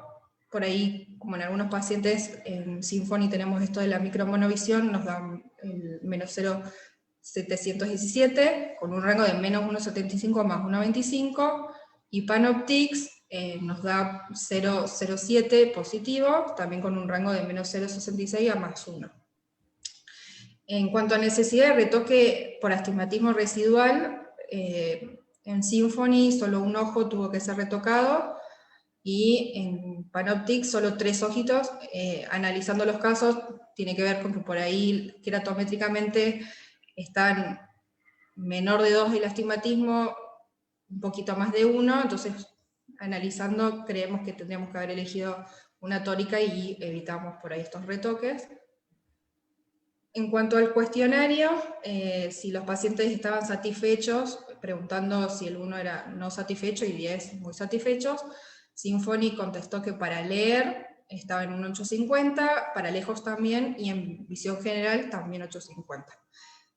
por ahí, como en algunos pacientes en Symfony tenemos esto de la micromonovisión, nos da el menos 0,717, con un rango de menos 1,75 a más 1,25, y Panoptix nos da 0,07 positivo, también con un rango de menos 0,66 a más 1. En cuanto a necesidad de retoque por astigmatismo residual, en Symfony solo un ojo tuvo que ser retocado, y en Panoptix solo 3 ojitos. Analizando los casos, tiene que ver con que por ahí queratométricamente están menor de 2 el astigmatismo, un poquito más de 1, entonces analizando creemos que tendríamos que haber elegido una tórica y evitamos por ahí estos retoques. En cuanto al cuestionario, si los pacientes estaban satisfechos, preguntando si el 1 era no satisfecho y 10 muy satisfechos, Symfony contestó que para leer estaba en un 850, para lejos también, y en visión general también 850.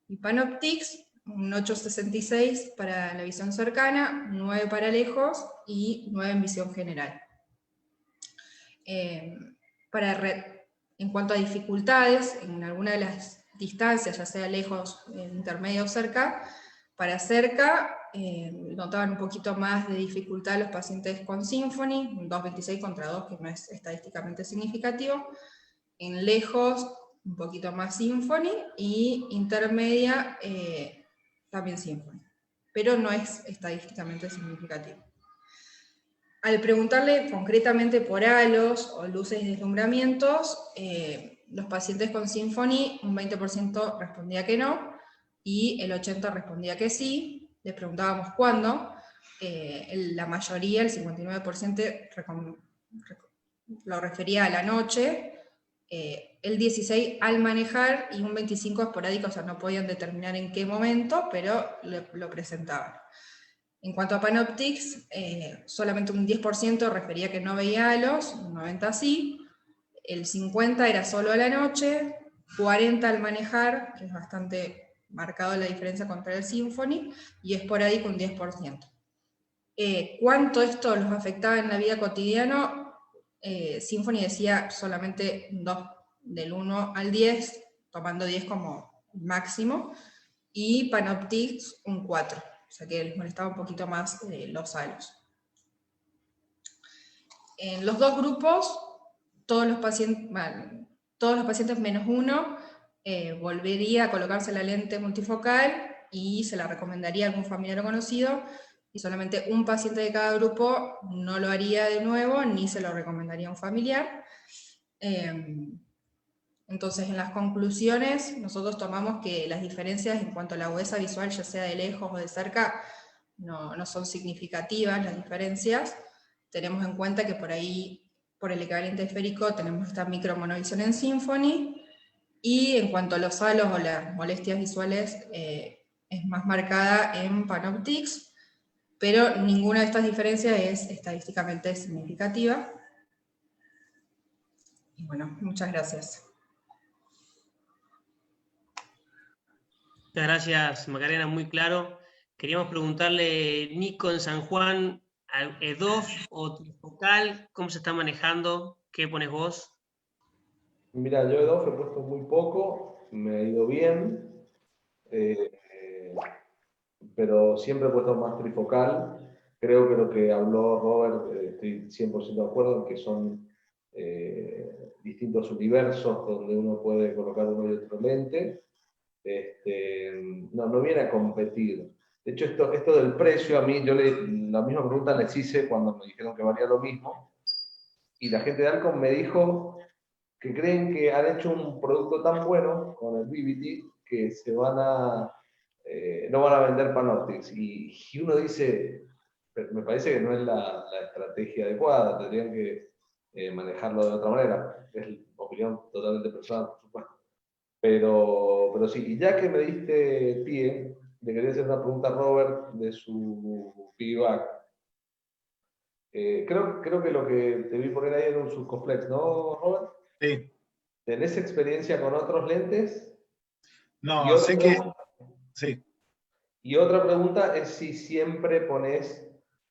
Y Panoptix, un 866 para la visión cercana, 9 para lejos y 9 en visión general. En cuanto a dificultades, en alguna de las distancias, ya sea lejos, intermedio o cerca, para cerca notaban un poquito más de dificultad los pacientes con Symfony, un 2.26 contra 2, que no es estadísticamente significativo. En lejos, un poquito más Symfony, y intermedia también Symfony, pero no es estadísticamente significativo. Al preguntarle concretamente por halos o luces y deslumbramientos, los pacientes con Symfony, un 20% respondía que no, y el 80% respondía que sí. Les preguntábamos cuándo, la mayoría, el 59%, lo refería a la noche, el 16% al manejar, y un 25% esporádico, o sea, no podían determinar en qué momento, pero lo presentaban. En cuanto a Panoptix, solamente un 10% refería que no veía halos, un 90% sí, el 50% era solo a la noche, 40% al manejar, que es bastante marcado la diferencia contra el Symfony, y esporádico un 10%. ¿Cuánto esto los afectaba en la vida cotidiana? Symfony decía solamente 2, del 1 al 10, tomando 10 como máximo, y Panoptix un 4. O sea que les molestaba un poquito más los halos. En los dos grupos, todos los pacientes menos 1 volvería a colocarse la lente multifocal y se la recomendaría a algún familiar o conocido, y solamente un paciente de cada grupo no lo haría de nuevo ni se lo recomendaría a un familiar. Entonces, en las conclusiones, nosotros tomamos que las diferencias en cuanto a la agudeza visual, ya sea de lejos o de cerca, no son significativas las diferencias. Tenemos en cuenta que por ahí, por el equivalente esférico, tenemos esta micromonovisión en Symfony, y en cuanto a los halos o las molestias visuales, es más marcada en Panoptix, pero ninguna de estas diferencias es estadísticamente significativa. Y bueno, muchas gracias. Muchas gracias, Macarena, muy claro. Queríamos preguntarle, Nico, en San Juan, ¿EDOF o trifocal? ¿Cómo se está manejando? ¿Qué pones vos? Mira, yo EDOF he puesto muy poco, me ha ido bien, pero siempre he puesto más trifocal. Creo que lo que habló Robert, estoy 100% de acuerdo en que son distintos universos donde uno puede colocar uno y otro lente. No viene a competir. De hecho, esto del precio, a mí, la misma pregunta les hice cuando me dijeron que valía lo mismo, y la gente de Alcon me dijo que creen que han hecho un producto tan bueno con el Vivity que no van a vender Panoptix. Y uno dice, me parece que no es la estrategia adecuada, tendrían que manejarlo de otra manera. Es opinión totalmente personal, por supuesto. Pero sí, y ya que me diste pie, le quería hacer una pregunta a Robert de su feedback. Creo que lo que te vi poner ahí era un subcomplex, ¿no, Robert? Sí. ¿Tenés experiencia con otros lentes? No, sé que... Sí. Y otra pregunta es si siempre pones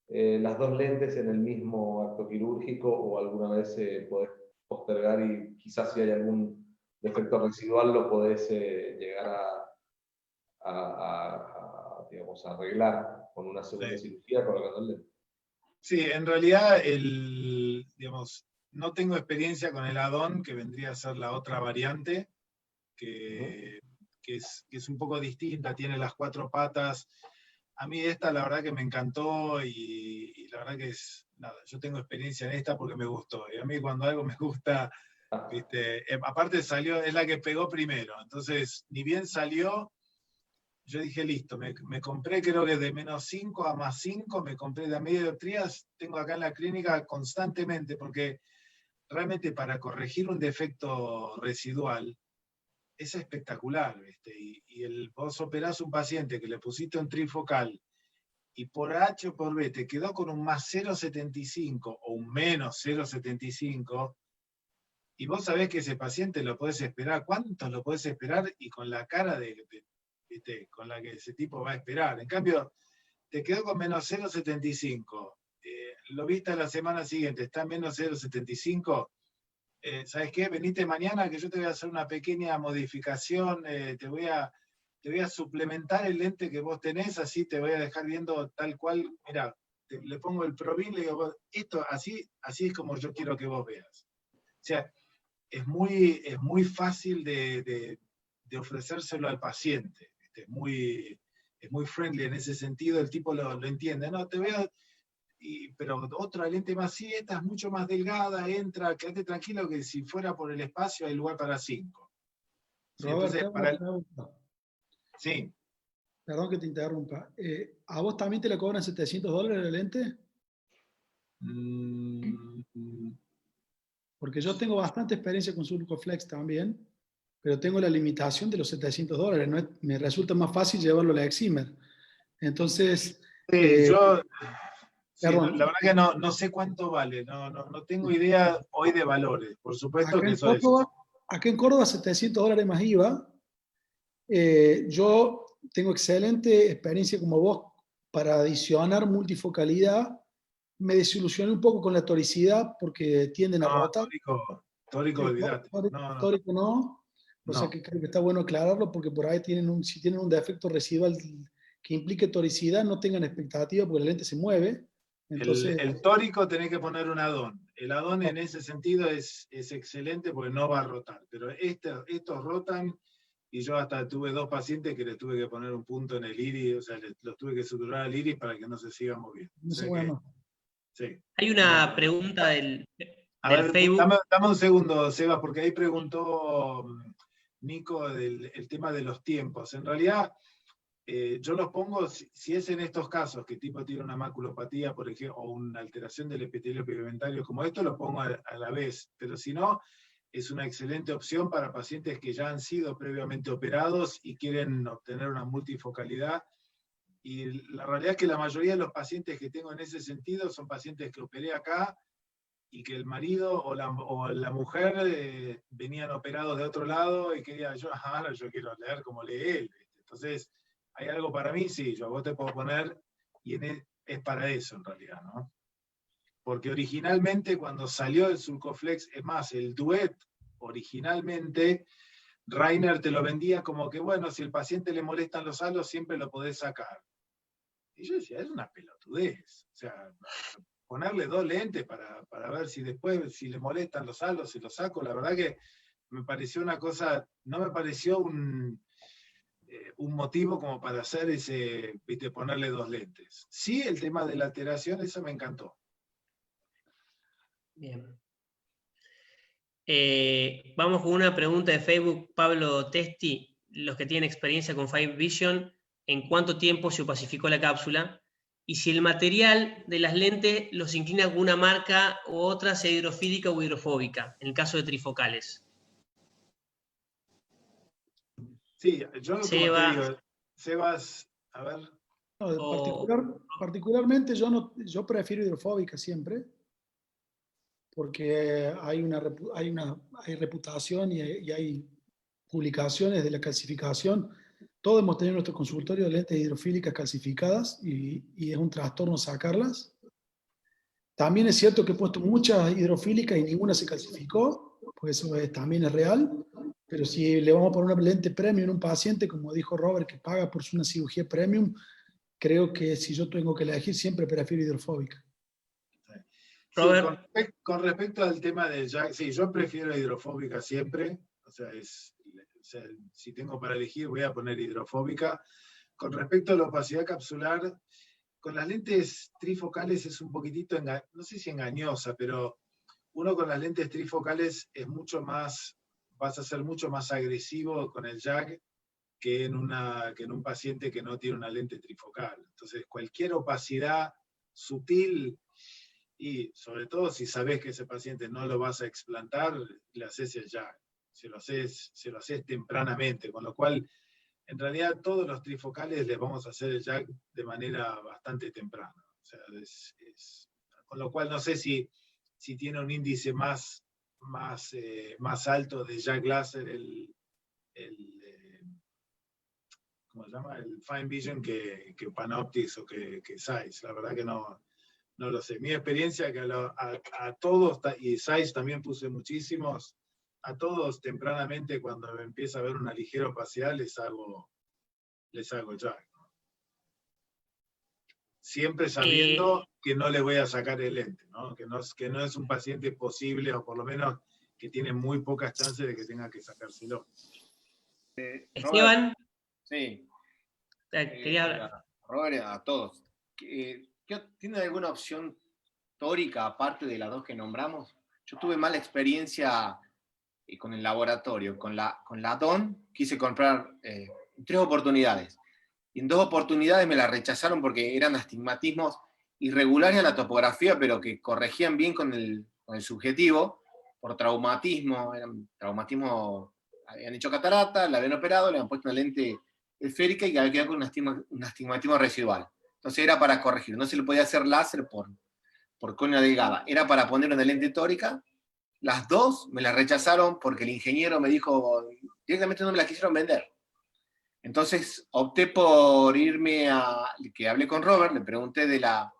las dos lentes en el mismo acto quirúrgico o alguna vez podés postergar y quizás si hay algún defecto residual lo podés llegar digamos, a arreglar con una segunda cirugía colocando el lente. Sí, en realidad digamos, no tengo experiencia con el add-on, que vendría a ser la otra variante, que es un poco distinta, tiene las 4 patas. A mí esta la verdad que me encantó y la verdad que nada, yo tengo experiencia en esta porque me gustó. Y a mí cuando algo me gusta, aparte salió, es la que pegó primero. Entonces, ni bien salió, yo dije, listo, me compré creo que de -5 a +5, me compré de a media dioptrías, tengo acá en la clínica constantemente, porque realmente para corregir un defecto residual, es espectacular, ¿viste? Vos operás un paciente que le pusiste un trifocal y por H o por B te quedó con un +0,75 o un -0,75 y vos sabés que ese paciente lo podés esperar, ¿cuánto lo podés esperar? Y con la cara ¿viste? Con la que ese tipo va a esperar. En cambio, te quedó con -0,75, lo viste la semana siguiente, está en -0,75, ¿sabes qué? Venite mañana que yo te voy a hacer una pequeña modificación, te voy a suplementar el lente que vos tenés, así te voy a dejar viendo tal cual, mira, le pongo el Provin, le digo, esto así es como yo quiero que vos veas. O sea, es muy fácil de ofrecérselo al paciente, ¿viste? Es muy friendly en ese sentido, el tipo lo entiende, no, te voy a... pero otra lente más, sí, esta es mucho más delgada, entra, quédate tranquilo que si fuera por el espacio hay lugar para 5. Sí, Robert, entonces, sí. Perdón que te interrumpa. ¿A vos también te le cobran $700 la lente? Porque yo tengo bastante experiencia con Surcoflex también, pero tengo la limitación de los $700. ¿No? Me resulta más fácil llevarlo a la Excimer. Entonces... Sí, la verdad que no sé cuánto vale, no tengo idea hoy de valores, por supuesto que eso es. Acá en Córdoba $700 más IVA. Yo tengo excelente experiencia como vos para adicionar multifocalidad. Me desilusioné un poco con la toricidad porque tienden a rotar. Tórico, olvídate. Tórico no. O sea que creo que está bueno aclararlo porque por ahí si tienen un defecto residual que implique toricidad, no tengan expectativa porque la lente se mueve. Entonces, el tórico tenés que poner un add-on. El add-on en ese sentido es excelente porque no va a rotar. Pero estos rotan y yo hasta tuve 2 pacientes que les tuve que poner un punto en el iris, o sea, los tuve que suturar al iris para que no se sigan moviendo. Sí. Hay una pregunta del ver, Facebook. Dame un segundo, Sebas, porque ahí preguntó Nico el tema de los tiempos. En realidad, yo los pongo, si es en estos casos, que tipo tiene una maculopatía, por ejemplo, o una alteración del epitelio pigmentario como esto, los pongo a la vez. Pero si no, es una excelente opción para pacientes que ya han sido previamente operados y quieren obtener una multifocalidad. Y la realidad es que la mayoría de los pacientes que tengo en ese sentido son pacientes que operé acá y que el marido o la mujer venían operados de otro lado y quería, yo quiero leer como lee él. Entonces, hay algo para mí, sí, yo a vos te puedo poner, y es para eso en realidad, ¿no? Porque originalmente cuando salió el Surcoflex, es más, el Duet, originalmente, Rainer te lo vendía como que, bueno, si el paciente le molestan los halos, siempre lo podés sacar. Y yo decía, es una pelotudez. O sea, ponerle 2 lentes para ver si después, si le molestan los halos, si los saco, la verdad que me pareció una cosa, no me pareció un motivo como para hacer viste, ponerle 2 lentes. Sí, el tema de la alteración, eso me encantó. Bien. Vamos con una pregunta de Facebook, Pablo Testi. Los que tienen experiencia con Five Vision, ¿en cuánto tiempo se opacificó la cápsula? Y si el material de las lentes los inclina a alguna marca u otra, sea hidrofílica o hidrofóbica, en el caso de trifocales. Sí, yo como te digo, Sebas, a ver. No, particularmente yo prefiero hidrofóbica siempre. porque hay reputación y hay publicaciones de la calcificación. Todos hemos tenido nuestro consultorio de lentes hidrofílicas calcificadas y es un trastorno sacarlas. También es cierto que he puesto muchas hidrofílicas y ninguna se calcificó, pues eso también es real. Pero si le vamos a poner una lente premium a un paciente, como dijo Robert, que paga por una cirugía premium, creo que si yo tengo que elegir, siempre prefiero hidrofóbica. Robert. Sí, con respecto al tema del jack, sí, yo prefiero hidrofóbica siempre. O sea, si tengo para elegir, voy a poner hidrofóbica. Con respecto a la opacidad capsular, con las lentes trifocales es un poquitito, no sé si engañosa, pero uno con las lentes trifocales es mucho más, vas a ser mucho más agresivo con el jack que en un paciente que no tiene una lente trifocal. Entonces, cualquier opacidad sutil, y sobre todo si sabes que ese paciente no lo vas a explantar, le haces el jack. Se lo haces tempranamente, con lo cual, en realidad, todos los trifocales les vamos a hacer el jack de manera bastante temprana. O sea, con lo cual, no sé si tiene un índice más alto de jack láser ¿cómo se llama? El Fine Vision que PanOptix o que Zeiss. La verdad que no lo sé. Mi experiencia que a todos, y Zeiss también puse muchísimos, a todos tempranamente cuando empieza a haber una ligera opacidad les hago jack. Siempre sabiendo que no le voy a sacar el lente, ¿no? Que no es un paciente posible, o por lo menos que tiene muy pocas chances de que tenga que sacárselo. Esteban. Sí. Quería hablar. Robert, a todos. ¿Tienen alguna opción tórica aparte de las dos que nombramos? Yo tuve mala experiencia con el laboratorio. Con la DON quise comprar 3 oportunidades. Y en 2 oportunidades me la rechazaron porque eran astigmatismos irregulares a la topografía, pero que corregían bien con el subjetivo, por traumatismo. Habían hecho catarata, la habían operado, le habían puesto una lente esférica y había quedado con un astigmatismo residual. Entonces era para corregir, no se le podía hacer láser por córnea delgada, era para poner una lente tórica. Las 2 me las rechazaron porque el ingeniero me dijo, directamente no me las quisieron vender. Entonces opté por irme que hablé con Robert, le pregunté de la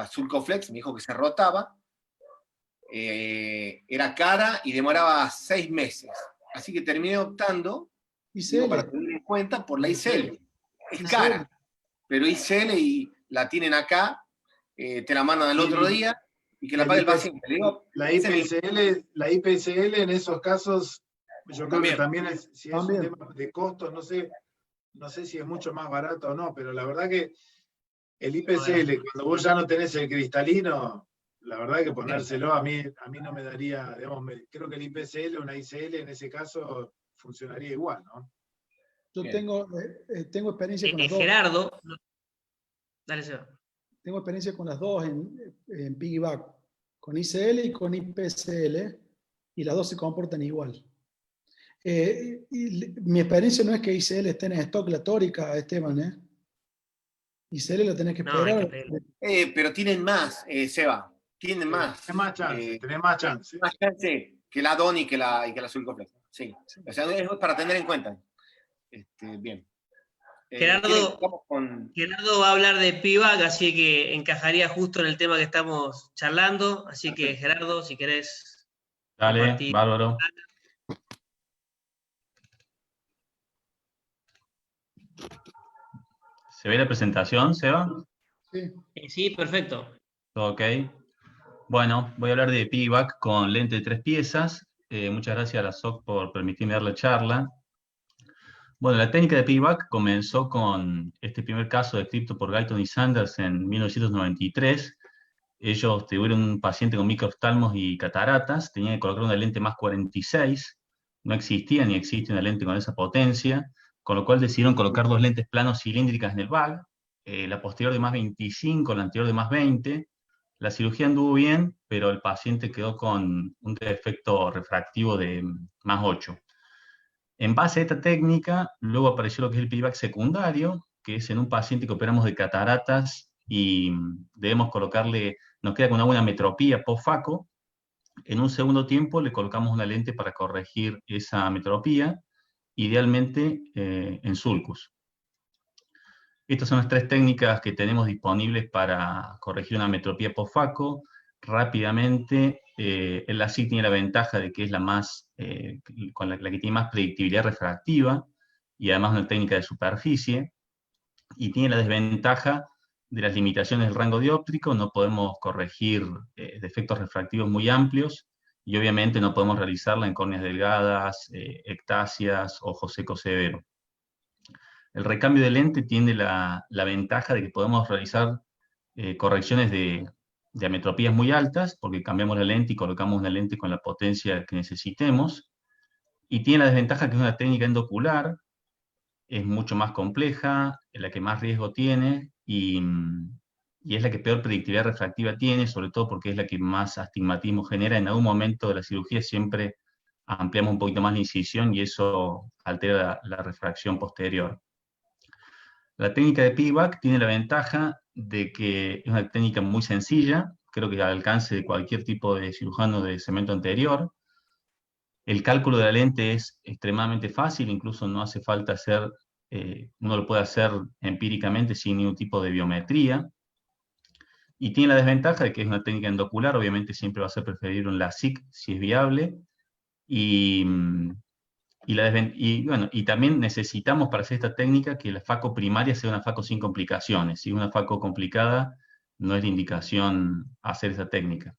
Sulcoflex, me dijo que se rotaba, era cara y demoraba 6 meses. Así que terminé optando, para tener en cuenta, por la ICL. Es cara, pero ICL y la tienen acá, te la mandan al otro día y que la pague el paciente. La IPCL en esos casos, yo creo que también si es un tema de costos, no sé si es mucho más barato o no, pero la verdad que el IPCL, cuando vos ya no tenés el cristalino, la verdad que ponérselo a mí no me daría, digamos, creo que el IPCL o una ICL en ese caso funcionaría igual, ¿no? Yo tengo experiencia con las dos. Gerardo, dale, Seba. Tengo experiencia con las dos en piggyback, con ICL y con IPCL, y las dos se comportan igual. Mi experiencia no es que ICL esté en stock la tórica, Esteban, ICL la tenés que esperar. Pero tienen más, Seba. Tienen más. Tenés más chance. Tenés más chance. Más chance que la DON y que la Sulcoflex. Sí. O sea, es para tener en cuenta. Bien. Gerardo va a hablar de PIVAC, así que encajaría justo en el tema que estamos charlando. Así que, Gerardo, si querés. Dale, compartir. bárbaro. ¿Se ve la presentación, Seba? Sí. Sí, perfecto. Ok. Bueno, voy a hablar de PIVAC con lente de 3 piezas. Muchas gracias a la SOC por permitirme dar la charla. Bueno, la técnica de PIVAC comenzó con este primer caso descrito por Guyton y Sanders en 1993. Ellos tuvieron un paciente con microoftalmos y cataratas, tenían que colocar una lente más 46, no existía ni existe una lente con esa potencia, con lo cual decidieron colocar 2 lentes planos cilíndricas en el bag, la posterior de más 25, la anterior de más 20. La cirugía anduvo bien, pero el paciente quedó con un defecto refractivo de más 8. En base a esta técnica, luego apareció lo que es el PIVAC secundario, que es en un paciente que operamos de cataratas y debemos colocarle nos queda con una buena metropía post-faco. En un segundo tiempo le colocamos una lente para corregir esa metropía, idealmente en sulcus. Estas son las tres técnicas que tenemos disponibles para corregir una metropía post-faco. Rápidamente, el LASIK tiene la ventaja de que es la que tiene más predictibilidad refractiva, y además una técnica de superficie, y tiene la desventaja de las limitaciones del rango dióptrico. No podemos corregir defectos refractivos muy amplios, y obviamente no podemos realizarla en córneas delgadas, ectasias, ojo seco severo. El recambio de lente tiene la ventaja de que podemos realizar correcciones de ametropías muy altas, porque cambiamos la lente y colocamos una lente con la potencia que necesitemos, y tiene la desventaja que es una técnica endocular, es mucho más compleja, es la que más riesgo tiene, y es la que peor predictividad refractiva tiene, sobre todo porque es la que más astigmatismo genera. En algún momento de la cirugía siempre ampliamos un poquito más la incisión y eso altera la refracción posterior. La técnica de piggyback tiene la ventaja de que es una técnica muy sencilla, creo que al alcance de cualquier tipo de cirujano de segmento anterior. El cálculo de la lente es extremadamente fácil, incluso no hace falta hacer, uno lo puede hacer empíricamente sin ningún tipo de biometría. Y tiene la desventaja de que es una técnica endocular, obviamente siempre va a ser preferible un LASIK si es viable. Y también necesitamos para hacer esta técnica que la faco primaria sea una faco sin complicaciones. Si es una faco complicada, no es la indicación hacer esa técnica.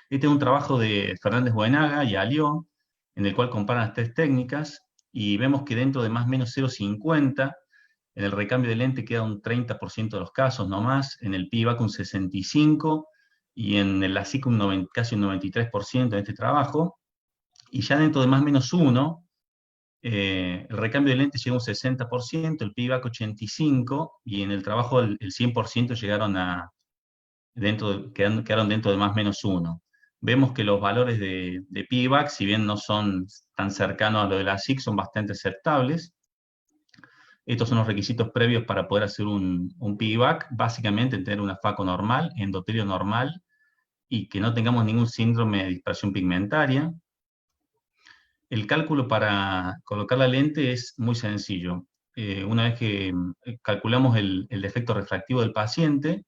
Este es un trabajo de Fernández Buenaga y Alió, en el cual comparan las tres técnicas, y vemos que dentro de más o menos 0,50, en el recambio de lente queda un 30% de los casos nomás, en el piggyback un 65%, y en el LASIK casi un 93% en este trabajo. Y ya dentro de más o menos 1, el recambio de lente llega a un 60%, el piggyback 85%, y en el trabajo el 100% quedaron dentro de más o menos 1. Vemos que los valores de piggyback, si bien no son tan cercanos a lo de la LASIK, son bastante aceptables. Estos son los requisitos previos para poder hacer un piggyback. Básicamente tener una faco normal, endotelio normal, y que no tengamos ningún síndrome de dispersión pigmentaria. El cálculo para colocar la lente es muy sencillo. Una vez que calculamos el defecto refractivo del paciente,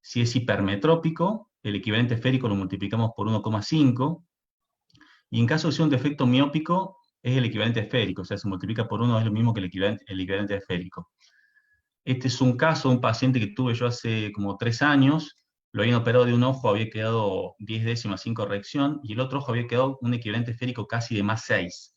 si es hipermetrópico, el equivalente esférico lo multiplicamos por 1,5, y en caso de ser un defecto miópico, es el equivalente esférico, o sea, se multiplica por 1, es lo mismo que el equivalente esférico. Este es un caso de un paciente que tuve yo hace como 3 años, lo habían operado de un ojo, había quedado 10 décimas sin corrección, y el otro ojo había quedado un equivalente esférico casi de más 6.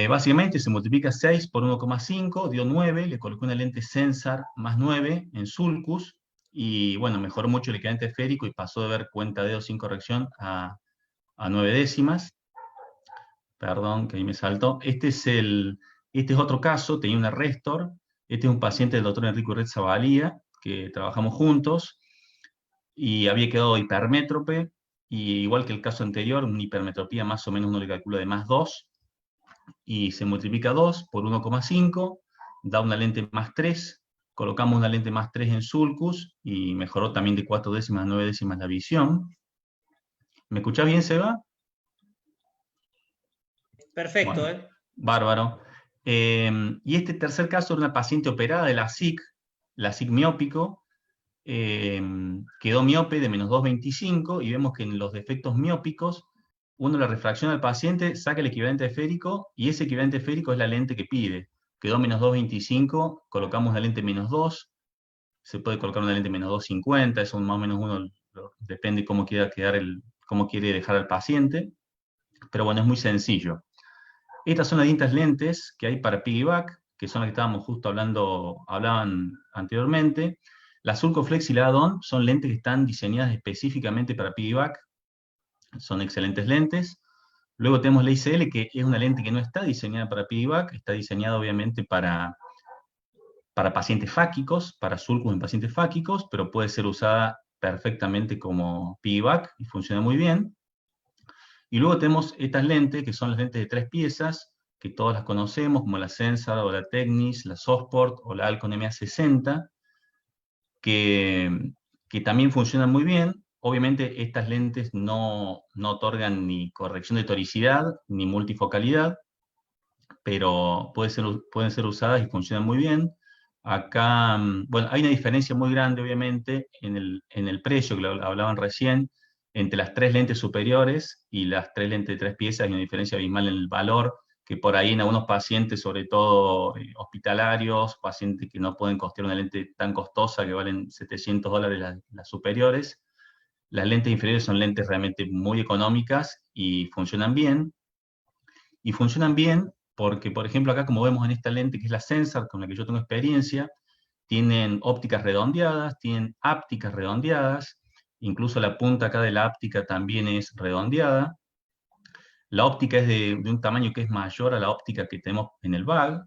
Básicamente se multiplica 6 por 1,5, dio 9, le coloqué una lente Sensar más 9 en sulcus, y bueno, mejoró mucho el equivalente esférico y pasó de ver cuenta dedo sin corrección a 9 décimas. Perdón, que ahí me saltó. Este es otro caso, tenía un Arrestor. Este es un paciente del doctor Enrico Red Zavalía, que trabajamos juntos, y había quedado hipermétrope, y igual que el caso anterior, una hipermetropía más o menos uno le calcula de más 2, y se multiplica 2 por 1,5, da una lente más 3, colocamos una lente más 3 en sulcus, y mejoró también de 4 décimas a 9 décimas la visión. ¿Me escuchás bien, Seba? Perfecto, bueno, bárbaro. Y este tercer caso era una paciente operada de LASIK miópico, quedó miope de menos 2,25, y vemos que en los defectos miópicos, uno la refracción al paciente, saca el equivalente esférico, y ese equivalente esférico es la lente que pide. Quedó menos 2,25, colocamos una lente menos 2, se puede colocar una lente menos 2,50, eso más o menos uno, depende cómo quiera cómo quiere dejar al paciente, pero bueno, es muy sencillo. Estas son las distintas lentes que hay para piggyback, que son las que estábamos justo hablaban anteriormente. La Sulcoflex y la Add-on son lentes que están diseñadas específicamente para piggyback, son excelentes lentes. Luego tenemos la ICL, que es una lente que no está diseñada para piggyback, está diseñada obviamente para pacientes fáquicos, para sulcus en pacientes fáquicos, pero puede ser usada perfectamente como piggyback y funciona muy bien. Y luego tenemos estas lentes, que son las lentes de 3 piezas, que todas las conocemos, como la Sensar, o la Technis, la Softport, o la Alcon MA60, que que también funcionan muy bien. Obviamente estas lentes no otorgan ni corrección de toricidad ni multifocalidad, pero pueden ser usadas y funcionan muy bien. Acá, bueno, hay una diferencia muy grande, obviamente, en el precio, que lo hablaban recién, entre las 3 lentes superiores y las 3 lentes de 3 piezas. Hay una diferencia abismal en el valor, que por ahí en algunos pacientes, sobre todo hospitalarios, pacientes que no pueden costear una lente tan costosa, que valen $700 las superiores, las lentes inferiores son lentes realmente muy económicas y funcionan bien. Y funcionan bien porque, por ejemplo, acá como vemos en esta lente, que es la Sensar, con la que yo tengo experiencia, tienen ópticas redondeadas, tienen ápticas redondeadas, incluso la punta acá de la áptica también es redondeada. La óptica es de un tamaño que es mayor a la óptica que tenemos en el bag,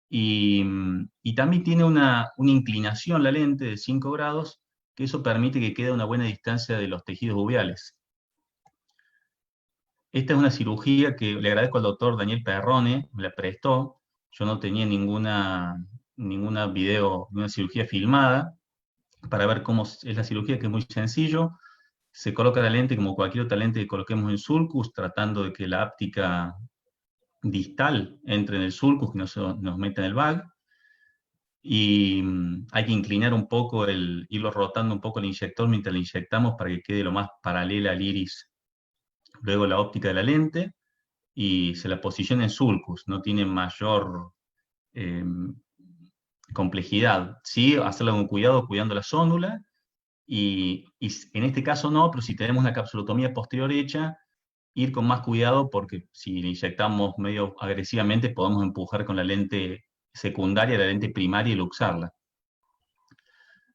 y también tiene una inclinación la lente de 5 grados, que eso permite que quede a una buena distancia de los tejidos uveales. Esta es una cirugía que le agradezco al doctor Daniel Perrone, me la prestó. Yo no tenía ninguna cirugía filmada para ver cómo es la cirugía, que es muy sencillo. Se coloca la lente como cualquier otra lente que coloquemos en sulcus, tratando de que la áptica distal entre en el sulcus, que no se nos meta en el bag. Y hay que inclinar un poco, irlo rotando un poco el inyector mientras le inyectamos para que quede lo más paralela al iris. Luego la óptica de la lente, y se la posiciona en sulcus, no tiene mayor complejidad. Sí, hacerla con cuidado, cuidando la zónula, y en este caso no, pero si tenemos una capsulotomía posterior hecha, ir con más cuidado, porque si le inyectamos medio agresivamente, podemos empujar con la lente secundaria, la lente primaria, y luxarla.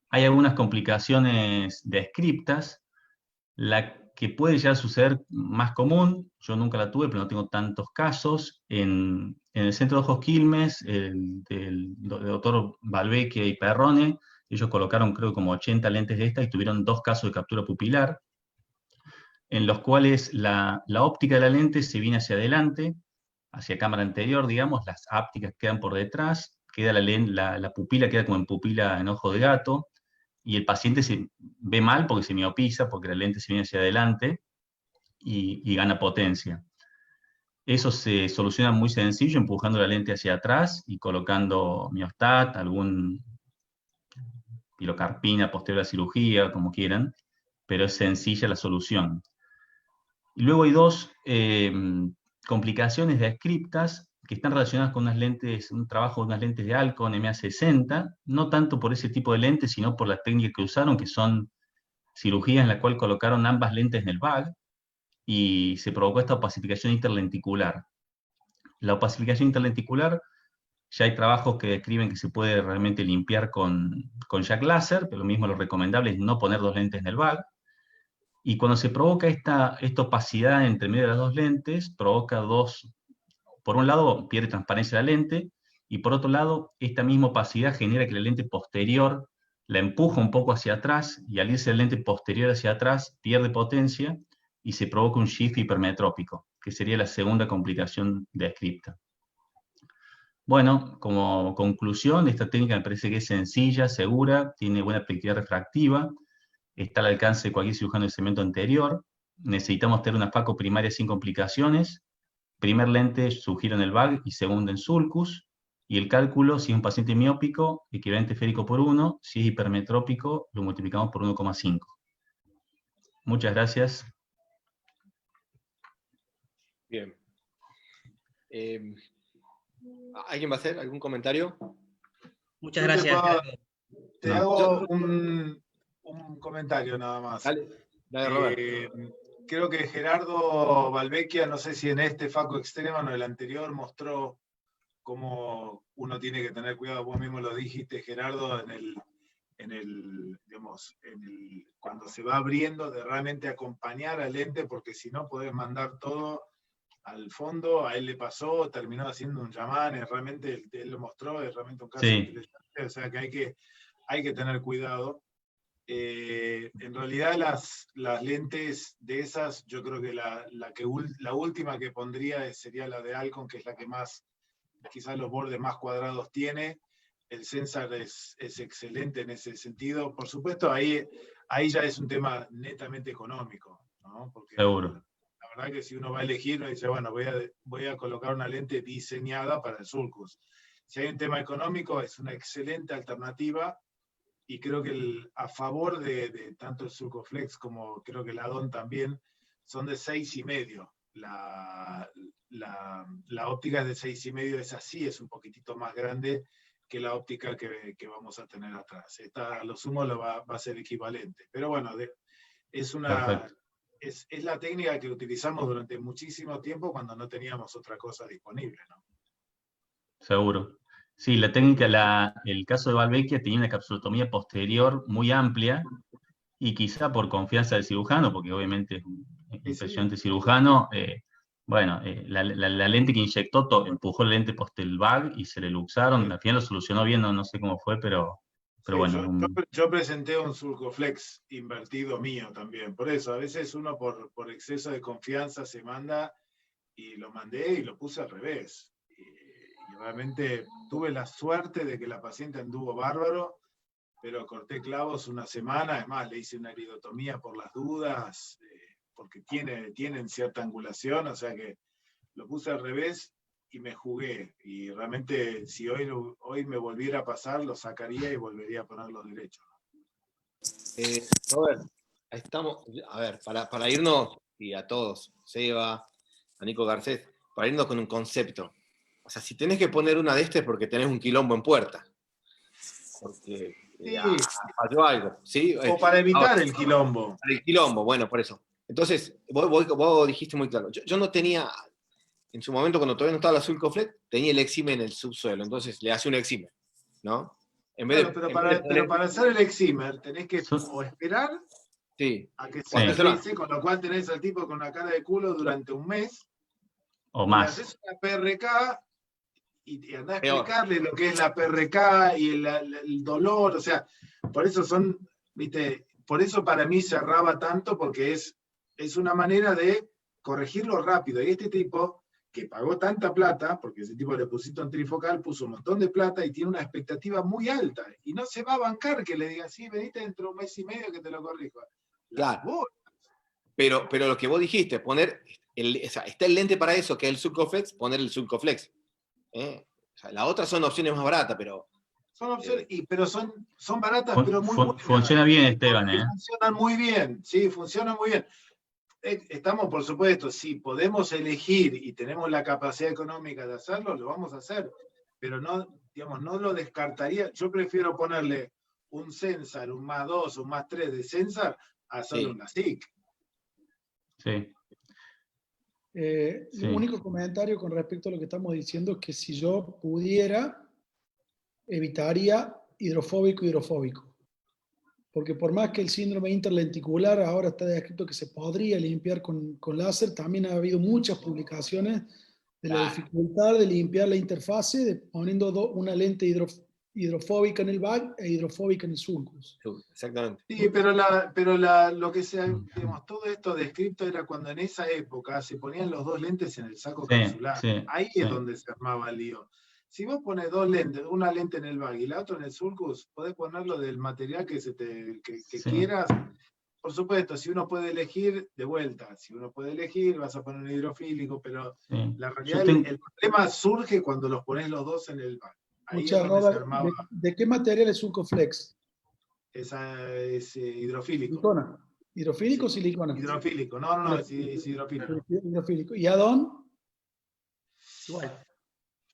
Hay algunas complicaciones descriptas. La que puede ya suceder más común, yo nunca la tuve, pero no tengo tantos casos, en el Centro de Ojos Quilmes, del doctor Balvecchia y Perrone, ellos colocaron creo como 80 lentes de estas y tuvieron 2 casos de captura pupilar, en los cuales la óptica de la lente se viene hacia adelante, hacia cámara anterior, digamos, las ápticas quedan por detrás, queda la pupila queda como en pupila en ojo de gato, y el paciente se ve mal porque se miopiza, porque la lente se viene hacia adelante y gana potencia. Eso se soluciona muy sencillo, empujando la lente hacia atrás y colocando miostat, algún pilocarpina posterior a la cirugía, como quieran, pero es sencilla la solución. Y luego hay 2 complicaciones descriptas que están relacionadas con unas lentes, un trabajo de unas lentes de Alcon MA60, no tanto por ese tipo de lentes, sino por la técnica que usaron, que son cirugías en la cual colocaron ambas lentes en el bag, y se provocó esta opacificación interlenticular. La opacificación interlenticular, ya hay trabajos que describen que se puede realmente limpiar con jack láser, pero lo mismo lo recomendable es no poner 2 lentes en el bag. Y cuando se provoca esta opacidad entre medio de las 2 lentes, provoca por un lado pierde transparencia la lente, y por otro lado esta misma opacidad genera que la lente posterior la empuja un poco hacia atrás, y al irse la lente posterior hacia atrás pierde potencia y se provoca un shift hipermetrópico, que sería la segunda complicación descripta. Bueno, como conclusión, esta técnica me parece que es sencilla, segura, tiene buena perspectiva refractiva, está al alcance de cualquier cirujano de segmento anterior. Necesitamos tener una FACO primaria sin complicaciones. Primer lente sugiero en el bag y segundo en sulcus. Y el cálculo, si es un paciente miópico, equivalente férico por 1, si es hipermetrópico, lo multiplicamos por 1,5. Muchas gracias. Bien. ¿Alguien va a hacer algún comentario? Muchas gracias. Te hago un comentario nada más. Dale, Robert. Creo que Gerardo Balvecchia, no sé si en este FACO Extrema o en el anterior, mostró cómo uno tiene que tener cuidado. Vos mismo lo dijiste, Gerardo, cuando se va abriendo, de realmente acompañar al lente, porque si no podés mandar todo al fondo. A él le pasó, terminó haciendo un Yaman, realmente él lo mostró, es realmente un caso interesante, o sea que hay que tener cuidado. En realidad las lentes de esas, yo creo que la última que pondría sería la de Alcon, que es la que más, quizás los bordes más cuadrados tiene, el Sensar es excelente en ese sentido. Por supuesto, ahí ya es un tema netamente económico, ¿no? Porque Seguro. la verdad que si uno va a elegir, uno dice, bueno, voy a colocar una lente diseñada para el sulcus. Si hay un tema económico, es una excelente alternativa, y creo que a favor de tanto el Sulcoflex como creo que el Adon también, son de 6,5. La óptica es de 6,5, esa sí es un poquitito más grande que la óptica que vamos a tener atrás. Esta, a lo sumo, va a ser equivalente. Pero bueno, es la técnica que utilizamos durante muchísimo tiempo cuando no teníamos otra cosa disponible, ¿no? Seguro. Sí, la técnica, el caso de Valvecchia tenía una capsulotomía posterior muy amplia, y quizá por confianza del cirujano, porque obviamente es un impresionante cirujano, la lente que inyectó empujó la lente post el bag y se le luxaron. Al final lo solucionó bien, no sé cómo fue, pero Sí, bueno. yo presenté un Sulcoflex invertido mío también. Por eso, a veces uno por exceso de confianza se manda, y lo mandé y lo puse al revés. Y realmente tuve la suerte de que la paciente anduvo bárbaro, pero corté clavos una semana. Además, le hice una iridotomía por las dudas, porque tienen cierta angulación, o sea que lo puse al revés y me jugué. Y realmente, si hoy me volviera a pasar, lo sacaría y volvería a ponerlos derechos. Robert, estamos, a ver, para irnos, y a todos, Seba, a Nico Garcés, para irnos con un concepto. O sea, si tenés que poner una de estas es porque tenés un quilombo en puerta. Porque falló algo, ¿sí? O para evitar el quilombo. Para el quilombo, bueno, por eso. Entonces, vos dijiste muy claro. Yo no tenía, en su momento, cuando todavía no estaba la Sulcoflex, tenía el exime en el subsuelo. Entonces, le hace un exime, ¿no? Pero para hacer el eximer tenés que o esperar a que se realice, con lo cual tenés al tipo con una cara de culo durante un mes, o más. Le haces una PRK y andás a explicarle lo que es la PRK y el dolor. O sea, por eso por eso para mí cerraba tanto, porque es una manera de corregirlo rápido. Y este tipo, que pagó tanta plata, porque ese tipo le pusiste un trifocal, puso un montón de plata y tiene una expectativa muy alta, y no se va a bancar que le diga, sí, venite dentro de un mes y medio que te lo corrijo. Claro. Pero lo que vos dijiste, poner, está el lente para eso, que es el Sulcoflex, poner el Sulcoflex. O sea, las otras son opciones más baratas, pero... Son opciones, pero son baratas, pero muy buenas. Funciona bien, Esteban, Funcionan muy bien, sí, funcionan muy bien. Estamos, por supuesto, si podemos elegir y tenemos la capacidad económica de hacerlo, lo vamos a hacer, pero no lo descartaría. Yo prefiero ponerle un Sensar, un más 2, un más 3 de Sensar, a hacerle una SIC. Sí. El único comentario con respecto a lo que estamos diciendo es que si yo pudiera, evitaría hidrofóbico. Porque por más que el síndrome interlenticular ahora está descrito que se podría limpiar con láser, también ha habido muchas publicaciones de la dificultad de limpiar la interfase poniendo una lente hidrofóbica en el bag e hidrofóbica en el sulcus. Exactamente. Sí, pero lo que todo esto descrito era cuando en esa época se ponían los dos lentes en el saco capsular. Ahí es donde se armaba el lío. Si vos pones dos lentes, una lente en el bag y la otra en el sulcus, podés ponerlo del material que quieras. Por supuesto, si uno puede elegir, de vuelta, si uno puede elegir, vas a poner un hidrofílico, pero la realidad, el problema surge cuando los pones los dos en el bag. Ahí es donde se armaba. ¿De qué material es Sulcoflex? Esa es hidrofílico. ¿Silicona? ¿Hidrofílico o silicona? Hidrofílico, no, es hidrofílico. Hidrofílico. ¿Y Adon?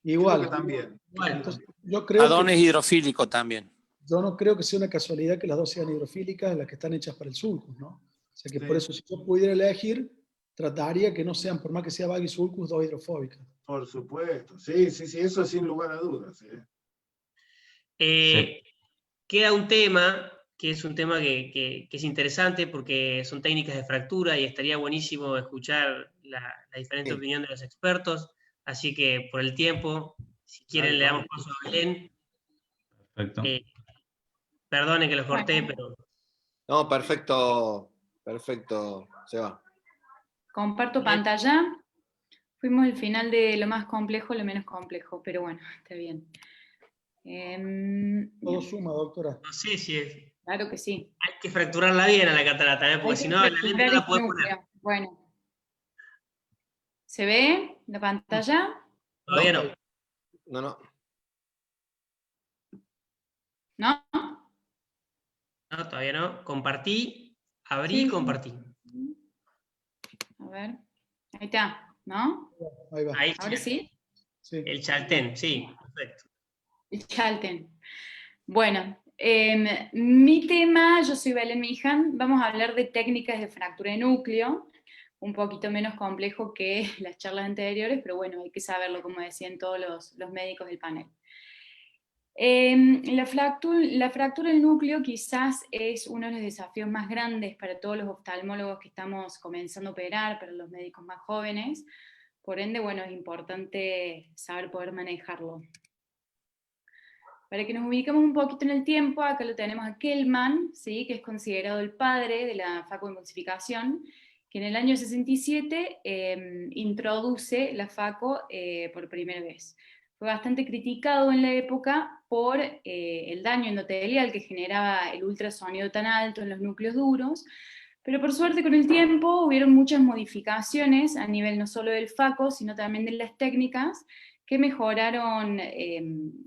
Igual. Creo que también. Entonces, yo creo Adon es hidrofílico también. Yo no creo que sea una casualidad que las dos sean hidrofílicas, las que están hechas para el sulcus, ¿no? O sea que por eso, si yo pudiera elegir, trataría que no sean, por más que sea bag y sulcus, dos hidrofóbicas. Por supuesto, sí, eso sin lugar a dudas. Queda un tema, que es un tema que es interesante porque son técnicas de fractura y estaría buenísimo escuchar la diferente opinión de los expertos, así que por el tiempo, si quieren le damos paso a Belén. Perfecto. Perdonen que los corté, pero... No, perfecto, Seba. Comparto pantalla. Fuimos al final de lo más complejo a lo menos complejo, pero bueno, está bien. Todo suma, doctora. No sé si es. Claro que sí. Hay que fracturarla bien a la catarata, porque si no, la lente no la podés poner. Bueno. ¿Se ve la pantalla? Todavía no. No. ¿No? No, todavía no. Compartí, abrí, Sí. compartí. A ver. Ahí está, ¿no? Ahí va. Ahí ¿Ahora sí? Sí. El Chaltén, sí, perfecto. El Chaltén. Bueno, mi tema, yo soy Belén Mijan, vamos a hablar de técnicas de fractura de núcleo, un poquito menos complejo que las charlas anteriores, pero bueno, hay que saberlo, como decían todos los médicos del panel. La fractura del núcleo quizás es uno de los desafíos más grandes para todos los oftalmólogos que estamos comenzando a operar, para los médicos más jóvenes, por ende, bueno, es importante saber poder manejarlo. Para que nos ubiquemos un poquito en el tiempo, acá lo tenemos a Kellman, ¿sí? Que es considerado el padre de la facoemulsificación, que en el año 67 introduce la faco por primera vez. Fue bastante criticado en la época por el daño endotelial que generaba el ultrasonido tan alto en los núcleos duros, pero por suerte con el tiempo hubieron muchas modificaciones a nivel no solo del faco, sino también de las técnicas, que mejoraron,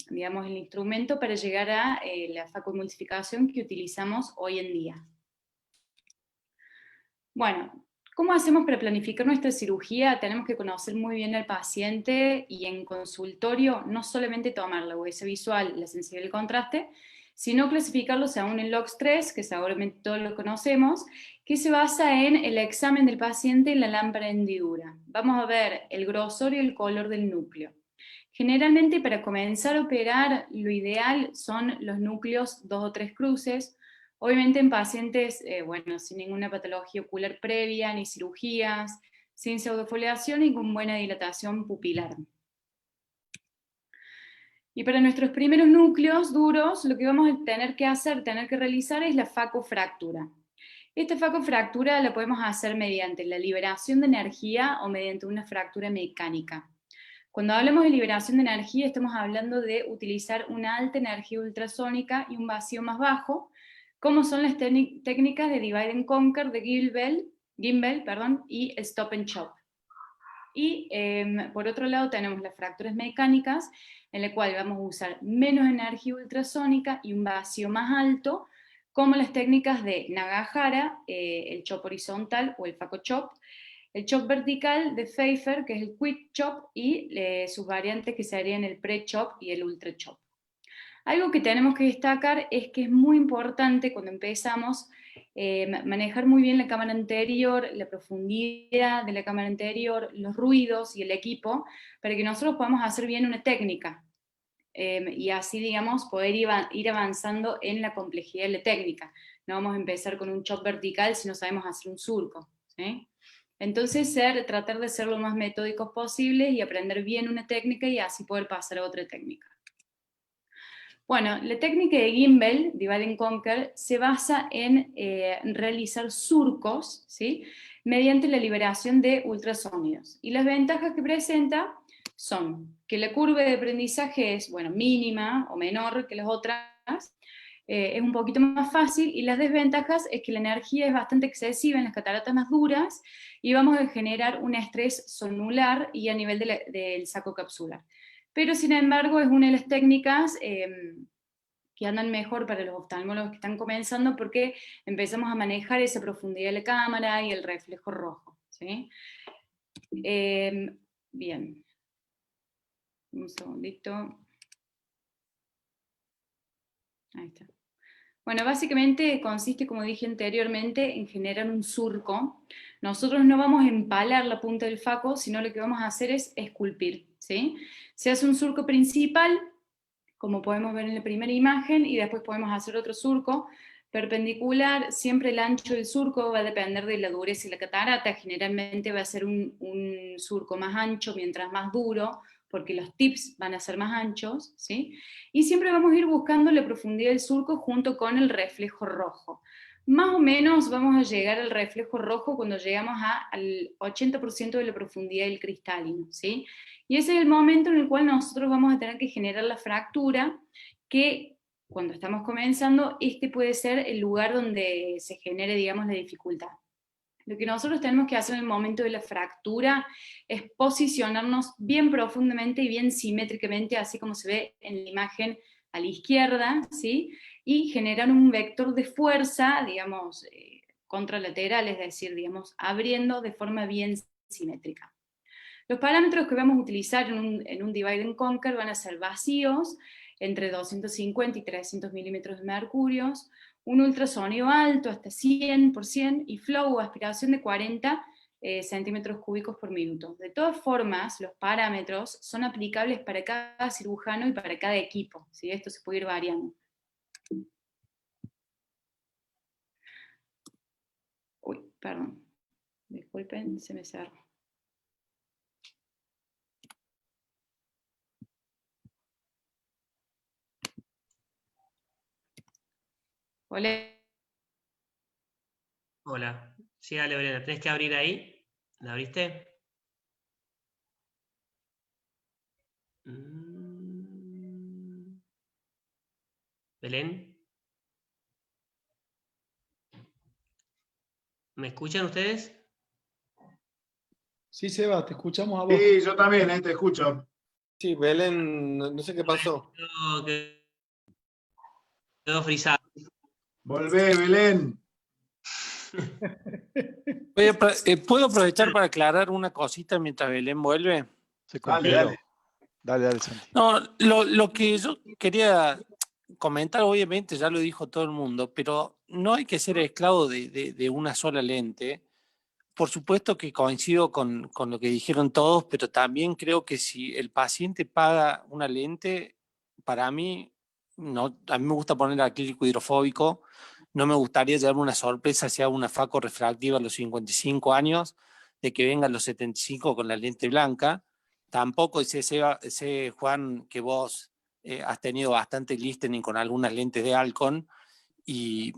digamos, el instrumento para llegar a la facoemulsificación que utilizamos hoy en día. Bueno, ¿cómo hacemos para planificar nuestra cirugía? Tenemos que conocer muy bien al paciente y en consultorio no solamente tomar la UV visual, la sensibilidad y el contraste, sino clasificarlos según el LOX3, que seguramente todos lo conocemos, que se basa en el examen del paciente en la lámpara de hendidura. Vamos a ver el grosor y el color del núcleo. Generalmente para comenzar a operar lo ideal son los núcleos 2 o 3 cruces, obviamente en pacientes bueno, sin ninguna patología ocular previa, ni cirugías, sin pseudofoliación y con buena dilatación pupilar. Y para nuestros primeros núcleos duros, lo que vamos a tener que realizar es la facofractura. Esta facofractura la podemos hacer mediante la liberación de energía o mediante una fractura mecánica. Cuando hablamos de liberación de energía, estamos hablando de utilizar una alta energía ultrasónica y un vacío más bajo, como son las técnicas de Divide and Conquer, de Gimbel y Stop and Chop. Y por otro lado tenemos las fracturas mecánicas, en la cual vamos a usar menos energía ultrasónica y un vacío más alto, como las técnicas de Nagahara, el chop horizontal o el faco chop, el chop vertical de Pfeiffer, que es el quick chop, y sus variantes que serían el pre-chop y el ultra chop. Algo que tenemos que destacar es que es muy importante cuando empezamos manejar muy bien la cámara anterior, la profundidad de la cámara anterior, los ruidos y el equipo, para que nosotros podamos hacer bien una técnica. Y así, digamos, poder ir avanzando en la complejidad de la técnica. No vamos a empezar con un chop vertical si no sabemos hacer un surco, ¿sí? Entonces, tratar de ser lo más metódicos posibles y aprender bien una técnica y así poder pasar a otra técnica. Bueno, la técnica de Gimbel, Divide and Conquer, se basa en realizar surcos, ¿sí? Mediante la liberación de ultrasonidos. Y las ventajas que presenta son que la curva de aprendizaje es, bueno, mínima o menor que las otras, es un poquito más fácil, y las desventajas es que la energía es bastante excesiva en las cataratas más duras y vamos a generar un estrés zonular y a nivel del saco capsular. Pero sin embargo es una de las técnicas que andan mejor para los oftalmólogos que están comenzando, porque empezamos a manejar esa profundidad de la cámara y el reflejo rojo, ¿sí? Bien. Un segundito. Ahí está. Bueno, básicamente consiste, como dije anteriormente, en generar un surco. Nosotros no vamos a empalar la punta del faco, sino lo que vamos a hacer es esculpir, ¿sí? Se hace un surco principal, como podemos ver en la primera imagen, y después podemos hacer otro surco perpendicular. Siempre el ancho del surco va a depender de la dureza de la catarata. Generalmente va a ser un surco más ancho mientras más duro, porque los tips van a ser más anchos, ¿sí? Y siempre vamos a ir buscando la profundidad del surco junto con el reflejo rojo. más o menos vamos a llegar al reflejo rojo cuando llegamos al 80% de la profundidad del cristalino, ¿sí? Y ese es el momento en el cual nosotros vamos a tener que generar la fractura, que cuando estamos comenzando, este puede ser el lugar donde se genere, digamos, la dificultad. Lo que nosotros tenemos que hacer en el momento de la fractura es posicionarnos bien profundamente y bien simétricamente, así como se ve en la imagen a la izquierda, ¿sí? Y generar un vector de fuerza, digamos, contralateral, es decir, digamos, abriendo de forma bien simétrica. Los parámetros que vamos a utilizar en un divide and conquer van a ser vacíos, entre 250 y 300 milímetros de mercurio, un ultrasonido alto hasta 100%, y flow o aspiración de 40 centímetros cúbicos por minuto. De todas formas, los parámetros son aplicables para cada cirujano y para cada equipo, ¿sí? Esto se puede ir variando. Uy, perdón. Disculpen, se me cerró. Hola. Hola. Sí, dale, Belén, tenés que abrir ahí. ¿La abriste? Belén. ¿Me escuchan ustedes? Sí, Seba, te escuchamos a vos. Sí, yo también, te escucho. Sí, Belén, no sé qué pasó. Quedó frisado. Volvé, Belén. Oye, ¿puedo aprovechar para aclarar una cosita mientras Belén vuelve? Se congeló. Dale, Santi. No, lo que yo quería comentar, obviamente ya lo dijo todo el mundo, pero no hay que ser esclavo de una sola lente. Por supuesto que coincido con lo que dijeron todos, pero también creo que si el paciente paga una lente, para mí, no, a mí me gusta poner acrílico hidrofóbico, no me gustaría llevarme una sorpresa si hago una faco refractiva a los 55 años, de que venga a los 75 con la lente blanca. Tampoco sé, Juan, que vos has tenido bastante listening con algunas lentes de Alcon, y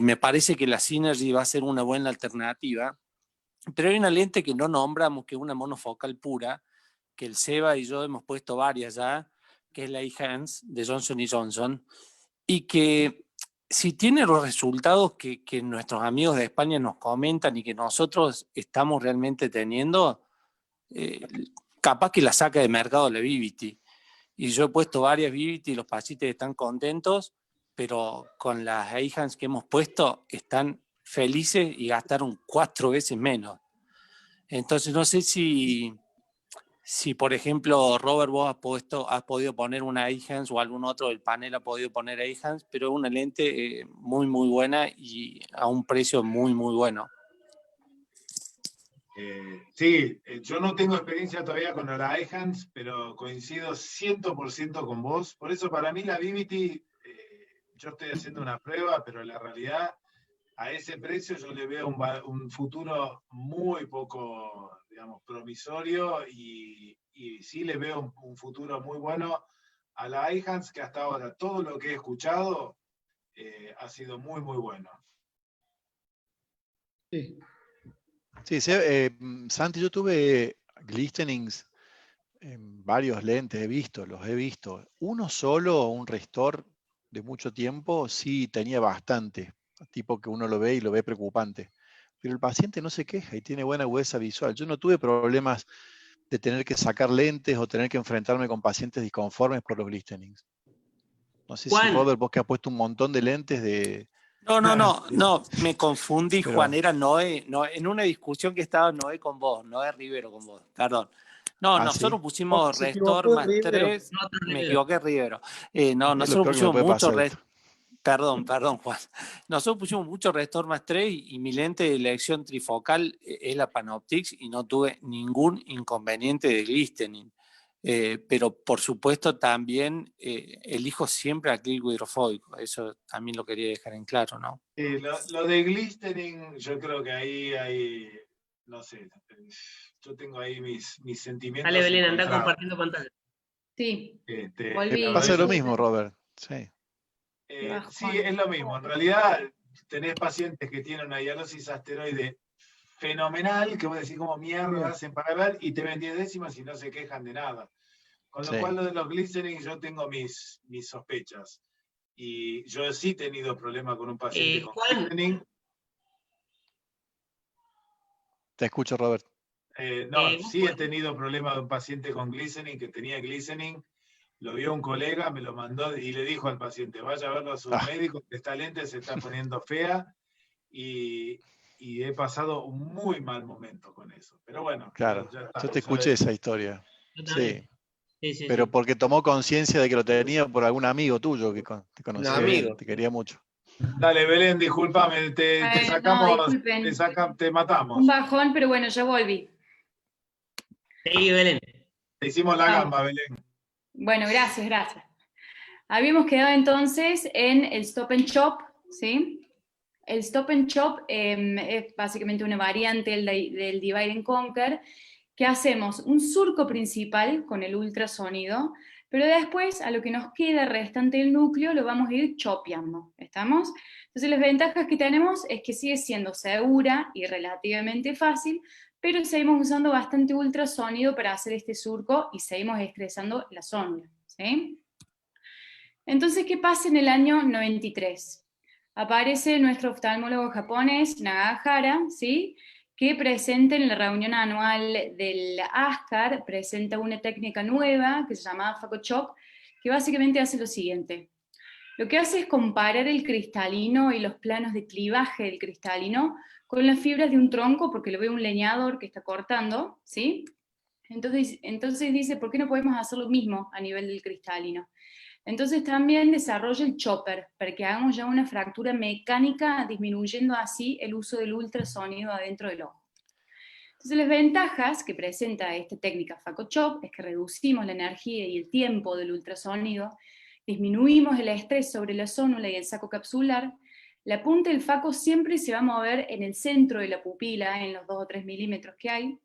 me parece que la Synergy va a ser una buena alternativa. Pero hay una lente que no nombramos, que es una monofocal pura, que el Seba y yo hemos puesto varias ya, que es la Ehance de Johnson & Johnson, y que si tiene los resultados que nuestros amigos de España nos comentan y que nosotros estamos realmente teniendo, capaz que la saca de mercado la Vivity. Y yo he puesto varias Vivity y los pacientes están contentos, pero con las Ehance que hemos puesto están felices y gastaron 4 veces menos. Entonces no sé si por ejemplo, Robert, vos has podido poner una Ehance o algún otro del panel ha podido poner Ehance, pero es una lente muy, muy buena y a un precio muy, muy bueno. Sí, yo no tengo experiencia todavía con la Ehance, pero coincido 100% con vos. Por eso para mí la Vivity, yo estoy haciendo una prueba, pero la realidad, a ese precio yo le veo un futuro muy poco, digamos, promisorio, y sí le veo un futuro muy bueno a la Ehance, que hasta ahora todo lo que he escuchado ha sido muy, muy bueno. Sí. Sí, Santi, yo tuve glistenings en varios lentes, los he visto. Uno solo, un Restore de mucho tiempo, sí tenía bastante, tipo que uno lo ve y lo ve preocupante. Pero el paciente no se queja y tiene buena agudeza visual. Yo no tuve problemas de tener que sacar lentes o tener que enfrentarme con pacientes disconformes por los glistenings. No sé si, Robert, vos que has puesto un montón de lentes de... No, me confundí, Pero... Juan, era Noé, en una discusión que estaba Noé con vos, Noé Rivero con vos, perdón. No, nosotros pusimos Restore más 3, me equivoqué, Rivero. Nosotros pusimos mucho Perdón, Juan. Nosotros pusimos mucho Restore más 3 y mi lente de elección trifocal es la Panoptix y no tuve ningún inconveniente de glistening. Pero por supuesto también elijo siempre acrílico hidrofóbico, eso también lo quería dejar en claro, ¿no? Lo de glistening, yo creo que ahí hay, no sé, yo tengo ahí mis sentimientos. Dale, Belén, anda compartiendo pantalla. Sí, pasa lo mismo, Robert. Sí. Sí, es lo mismo. En realidad, tenés pacientes que tienen una diálisis asteroide fenomenal, que vos decís como mierda hacen para ver, y te ven 10 décimas y no se quejan de nada. Con lo cual lo de los glycerin yo tengo mis sospechas. Y yo sí he tenido problemas con un paciente con glycerin. Te escucho, Robert. Sí he tenido problemas de un paciente con glycerin, que tenía glycerin, lo vio un colega, me lo mandó y le dijo al paciente, vaya a verlo a su médico, que esta lente se está poniendo fea, y he pasado un muy mal momento con eso. Pero bueno, claro, ya está, yo te escuché esa historia. Sí. Pero porque tomó conciencia de que lo tenía por algún amigo tuyo que te conocía bien, te quería mucho. Dale, Belén, discúlpame, te sacamos, disculpen. te matamos. Un bajón, pero bueno, ya volví. Sí, Belén. Te hicimos la gamba, Belén. Bueno, gracias. Habíamos quedado entonces en el Stop and Chop, ¿sí? El Stop and Chop es básicamente una variante del Divide and Conquer, que hacemos un surco principal con el ultrasonido, pero después a lo que nos queda restante del núcleo lo vamos a ir chopeando, ¿estamos? Entonces las ventajas que tenemos es que sigue siendo segura y relativamente fácil, pero seguimos usando bastante ultrasonido para hacer este surco y seguimos estresando la zona, ¿sí? Entonces, ¿qué pasa en el año 93? Aparece nuestro oftalmólogo japonés, Nagahara, ¿sí? Que presenta en la reunión anual del ASCAR, presenta una técnica nueva que se llama FacoChop, que básicamente hace lo siguiente. Lo que hace es comparar el cristalino y los planos de clivaje del cristalino con las fibras de un tronco, porque lo ve un leñador que está cortando, ¿sí? Entonces dice, ¿por qué no podemos hacer lo mismo a nivel del cristalino? Entonces también desarrolla el chopper, para que hagamos ya una fractura mecánica, disminuyendo así el uso del ultrasonido adentro del ojo. Entonces las ventajas que presenta esta técnica FacoChop es que reducimos la energía y el tiempo del ultrasonido, disminuimos el estrés sobre la zónula y el saco capsular, la punta del faco siempre se va a mover en el centro de la pupila, en los 2 o 3 milímetros que hay.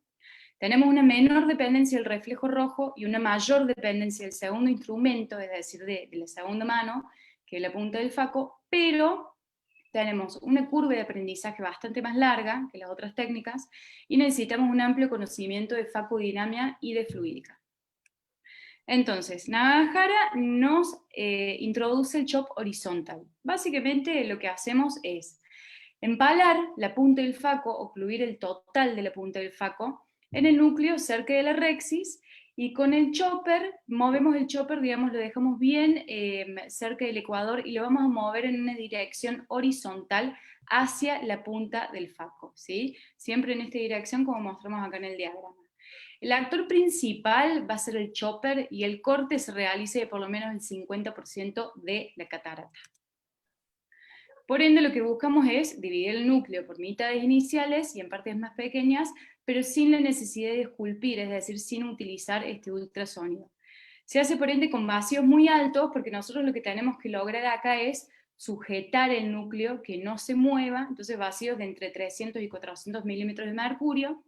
Tenemos una menor dependencia del reflejo rojo y una mayor dependencia del segundo instrumento, es decir, de la segunda mano, que es la punta del faco, pero tenemos una curva de aprendizaje bastante más larga que las otras técnicas y necesitamos un amplio conocimiento de facodinámica y de fluídica. Entonces, Nagahara nos introduce el chop horizontal. Básicamente lo que hacemos es empalar la punta del faco, ocluir el total de la punta del faco, en el núcleo cerca de la rexis, y con el chopper, movemos el chopper, digamos, lo dejamos bien cerca del ecuador y lo vamos a mover en una dirección horizontal hacia la punta del faco, ¿sí? Siempre en esta dirección como mostramos acá en el diagrama. El actor principal va a ser el chopper y el corte se realice de por lo menos el 50% de la catarata. Por ende, lo que buscamos es dividir el núcleo por mitades iniciales y en partes más pequeñas, pero sin la necesidad de esculpir, es decir, sin utilizar este ultrasonido. Se hace por ende con vacíos muy altos, porque nosotros lo que tenemos que lograr acá es sujetar el núcleo, que no se mueva, entonces vacíos de entre 300 y 400 milímetros de mercurio,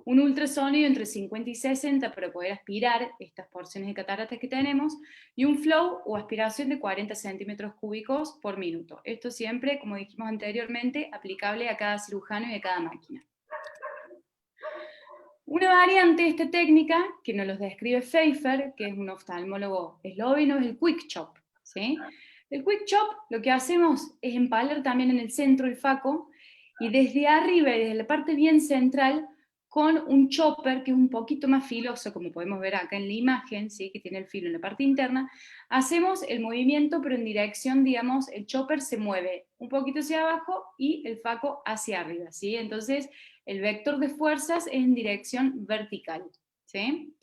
un ultrasonido entre 50 y 60 para poder aspirar estas porciones de cataratas que tenemos, y un flow o aspiración de 40 centímetros cúbicos por minuto. Esto siempre, como dijimos anteriormente, aplicable a cada cirujano y a cada máquina. Una variante de esta técnica, que nos los describe Pfeiffer, que es un oftalmólogo esloveno, es el Quick Chop, ¿sí? El Quick Chop lo que hacemos es empalar también en el centro el faco, y desde arriba y desde la parte bien central, con un chopper que es un poquito más filoso, como podemos ver acá en la imagen, ¿sí? Que tiene el filo en la parte interna, hacemos el movimiento, pero en dirección, digamos, el chopper se mueve un poquito hacia abajo y el faco hacia arriba, ¿sí? Entonces, el vector de fuerzas es en dirección vertical, ¿sí?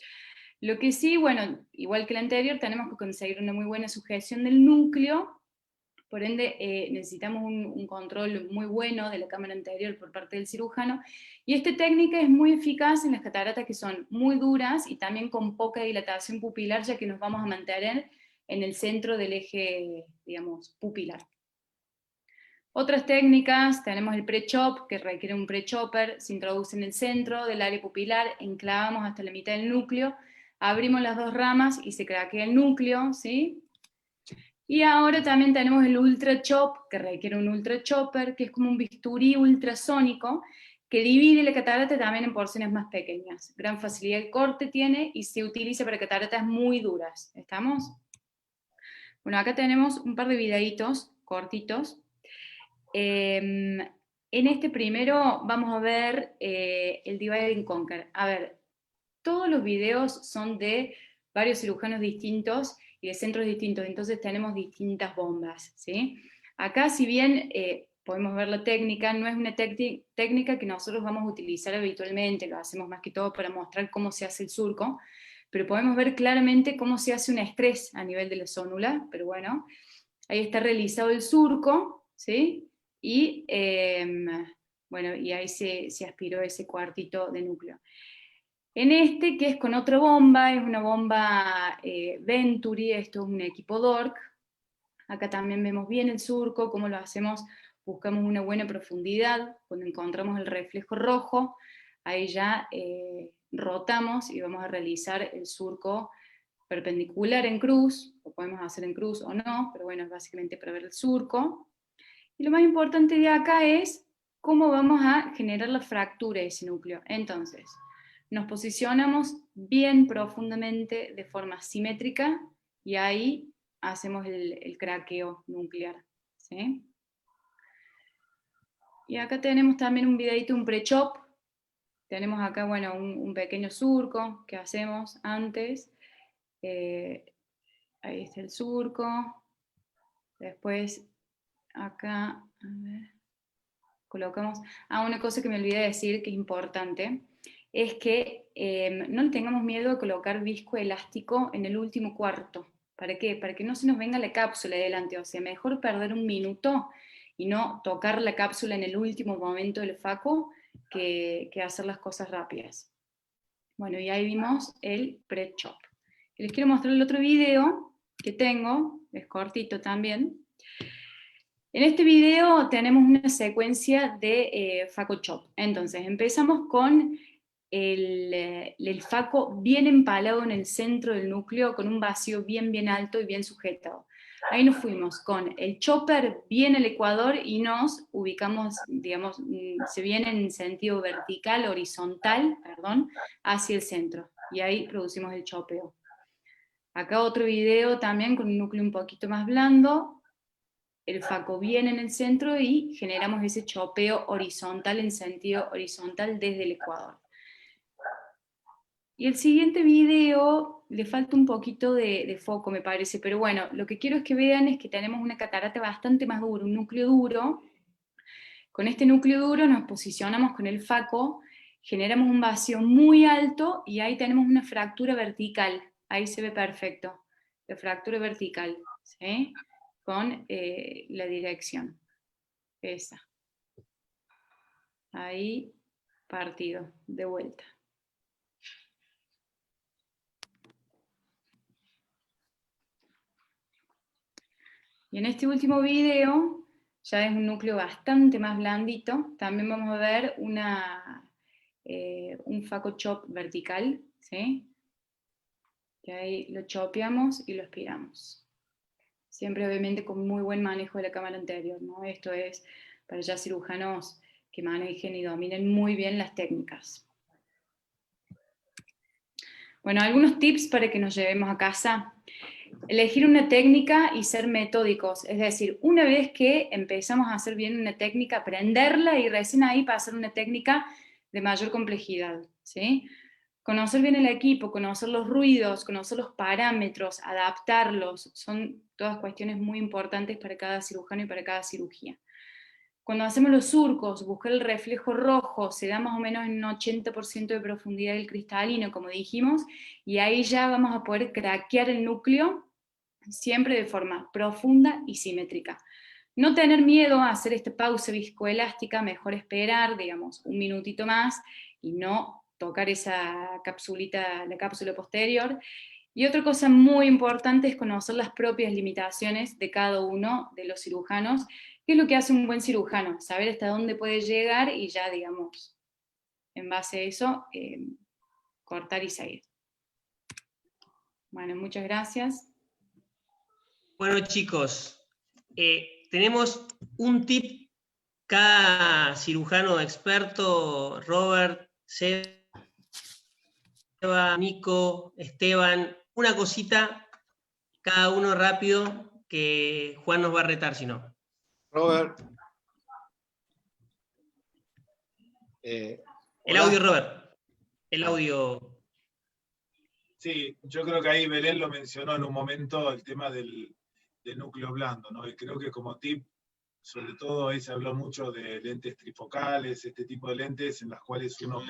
Lo que sí, bueno, igual que el anterior, tenemos que conseguir una muy buena sujeción del núcleo. Por ende, necesitamos un control muy bueno de la cámara anterior por parte del cirujano, y esta técnica es muy eficaz en las cataratas que son muy duras y también con poca dilatación pupilar, ya que nos vamos a mantener en el centro del eje, digamos, pupilar. Otras técnicas, tenemos el pre-chop, que requiere un pre-chopper, se introduce en el centro del área pupilar, enclavamos hasta la mitad del núcleo, abrimos las dos ramas y se craquea el núcleo, ¿sí? Y ahora también tenemos el Ultra Chop, que requiere un Ultra Chopper, que es como un bisturí ultrasónico, que divide la catarata también en porciones más pequeñas. Gran facilidad de corte tiene y se utiliza para cataratas muy duras. ¿Estamos? Bueno, acá tenemos un par de videitos cortitos. En este primero vamos a ver el Divide and Conquer. A ver, todos los videos son de varios cirujanos distintos y de centros distintos, entonces tenemos distintas bombas, ¿sí? Acá, si bien podemos ver la técnica, no es una técnica que nosotros vamos a utilizar habitualmente, lo hacemos más que todo para mostrar cómo se hace el surco, pero podemos ver claramente cómo se hace un estrés a nivel de la zónula, pero bueno, ahí está realizado el surco, ¿sí? Y bueno, y ahí se aspiró ese cuartito de núcleo. En este, que es con otra bomba, es una bomba Venturi, esto es un equipo DORC. Acá también vemos bien el surco, cómo lo hacemos, buscamos una buena profundidad, cuando encontramos el reflejo rojo, ahí ya rotamos y vamos a realizar el surco perpendicular en cruz, lo podemos hacer en cruz o no, pero bueno, es básicamente para ver el surco. Y lo más importante de acá es cómo vamos a generar la fractura de ese núcleo. Entonces, nos posicionamos bien profundamente de forma simétrica y ahí hacemos el craqueo nuclear, ¿sí? Y acá tenemos también un videito, un pre-chop. Tenemos acá, bueno, un pequeño surco que hacemos antes. Ahí está el surco. Después, acá, a ver, colocamos... una cosa que me olvidé de decir que es importante, es que no le tengamos miedo a colocar viscoelástico en el último cuarto. ¿Para qué? Para que no se nos venga la cápsula de delante, o sea, mejor perder un minuto y no tocar la cápsula en el último momento del faco que hacer las cosas rápidas. Bueno, y ahí vimos el pre-chop. Les quiero mostrar el otro video que tengo, es cortito también. En este video tenemos una secuencia de faco chop. Entonces, empezamos con el faco bien empalado en el centro del núcleo, con un vacío bien alto y bien sujetado. Ahí nos fuimos con el chopper bien al ecuador y nos ubicamos, digamos, se viene en sentido vertical, horizontal, perdón, hacia el centro. Y ahí producimos el chopeo. Acá otro video también con un núcleo un poquito más blando, el faco viene en el centro y generamos ese chopeo horizontal en sentido horizontal desde el ecuador. Y el siguiente video le falta un poquito de foco, me parece, pero bueno, lo que quiero es que vean es que tenemos una catarata bastante más dura, un núcleo duro. Con este núcleo duro nos posicionamos con el faco, generamos un vacío muy alto y ahí tenemos una fractura vertical. Ahí se ve perfecto, la fractura vertical, ¿sí? Con la dirección, esa. Ahí, partido, de vuelta. Y en este último video, ya es un núcleo bastante más blandito, también vamos a ver un faco chop vertical, ¿sí? Que ahí lo chopeamos y lo aspiramos. Siempre obviamente con muy buen manejo de la cámara anterior, ¿no? Esto es para ya cirujanos que manejen y dominen muy bien las técnicas. Bueno, algunos tips para que nos llevemos a casa. Elegir una técnica y ser metódicos, es decir, una vez que empezamos a hacer bien una técnica, aprenderla y recién ahí pasar a una técnica de mayor complejidad, ¿sí? Conocer bien el equipo, conocer los ruidos, conocer los parámetros, adaptarlos, son todas cuestiones muy importantes para cada cirujano y para cada cirugía. Cuando hacemos los surcos, buscar el reflejo rojo, se da más o menos en un 80% de profundidad del cristalino, como dijimos, y ahí ya vamos a poder craquear el núcleo, siempre de forma profunda y simétrica. No tener miedo a hacer esta pausa viscoelástica, mejor esperar, digamos, un minutito más, y no tocar esa capsulita, la cápsula posterior. Y otra cosa muy importante es conocer las propias limitaciones de cada uno de los cirujanos. ¿Qué es lo que hace un buen cirujano? Saber hasta dónde puede llegar y ya, digamos, en base a eso, cortar y seguir. Bueno, muchas gracias. Bueno, chicos, tenemos un tip cada cirujano experto, Robert, Seba, Nico, Esteban, una cosita, cada uno rápido, que Juan nos va a retar si no. Robert. El hola. audio, Robert. El audio. Sí, yo creo que ahí Belén lo mencionó en un momento, el tema del núcleo blando, ¿no? Y creo que como tip, sobre todo ahí se habló mucho de lentes trifocales, este tipo de lentes en las cuales uno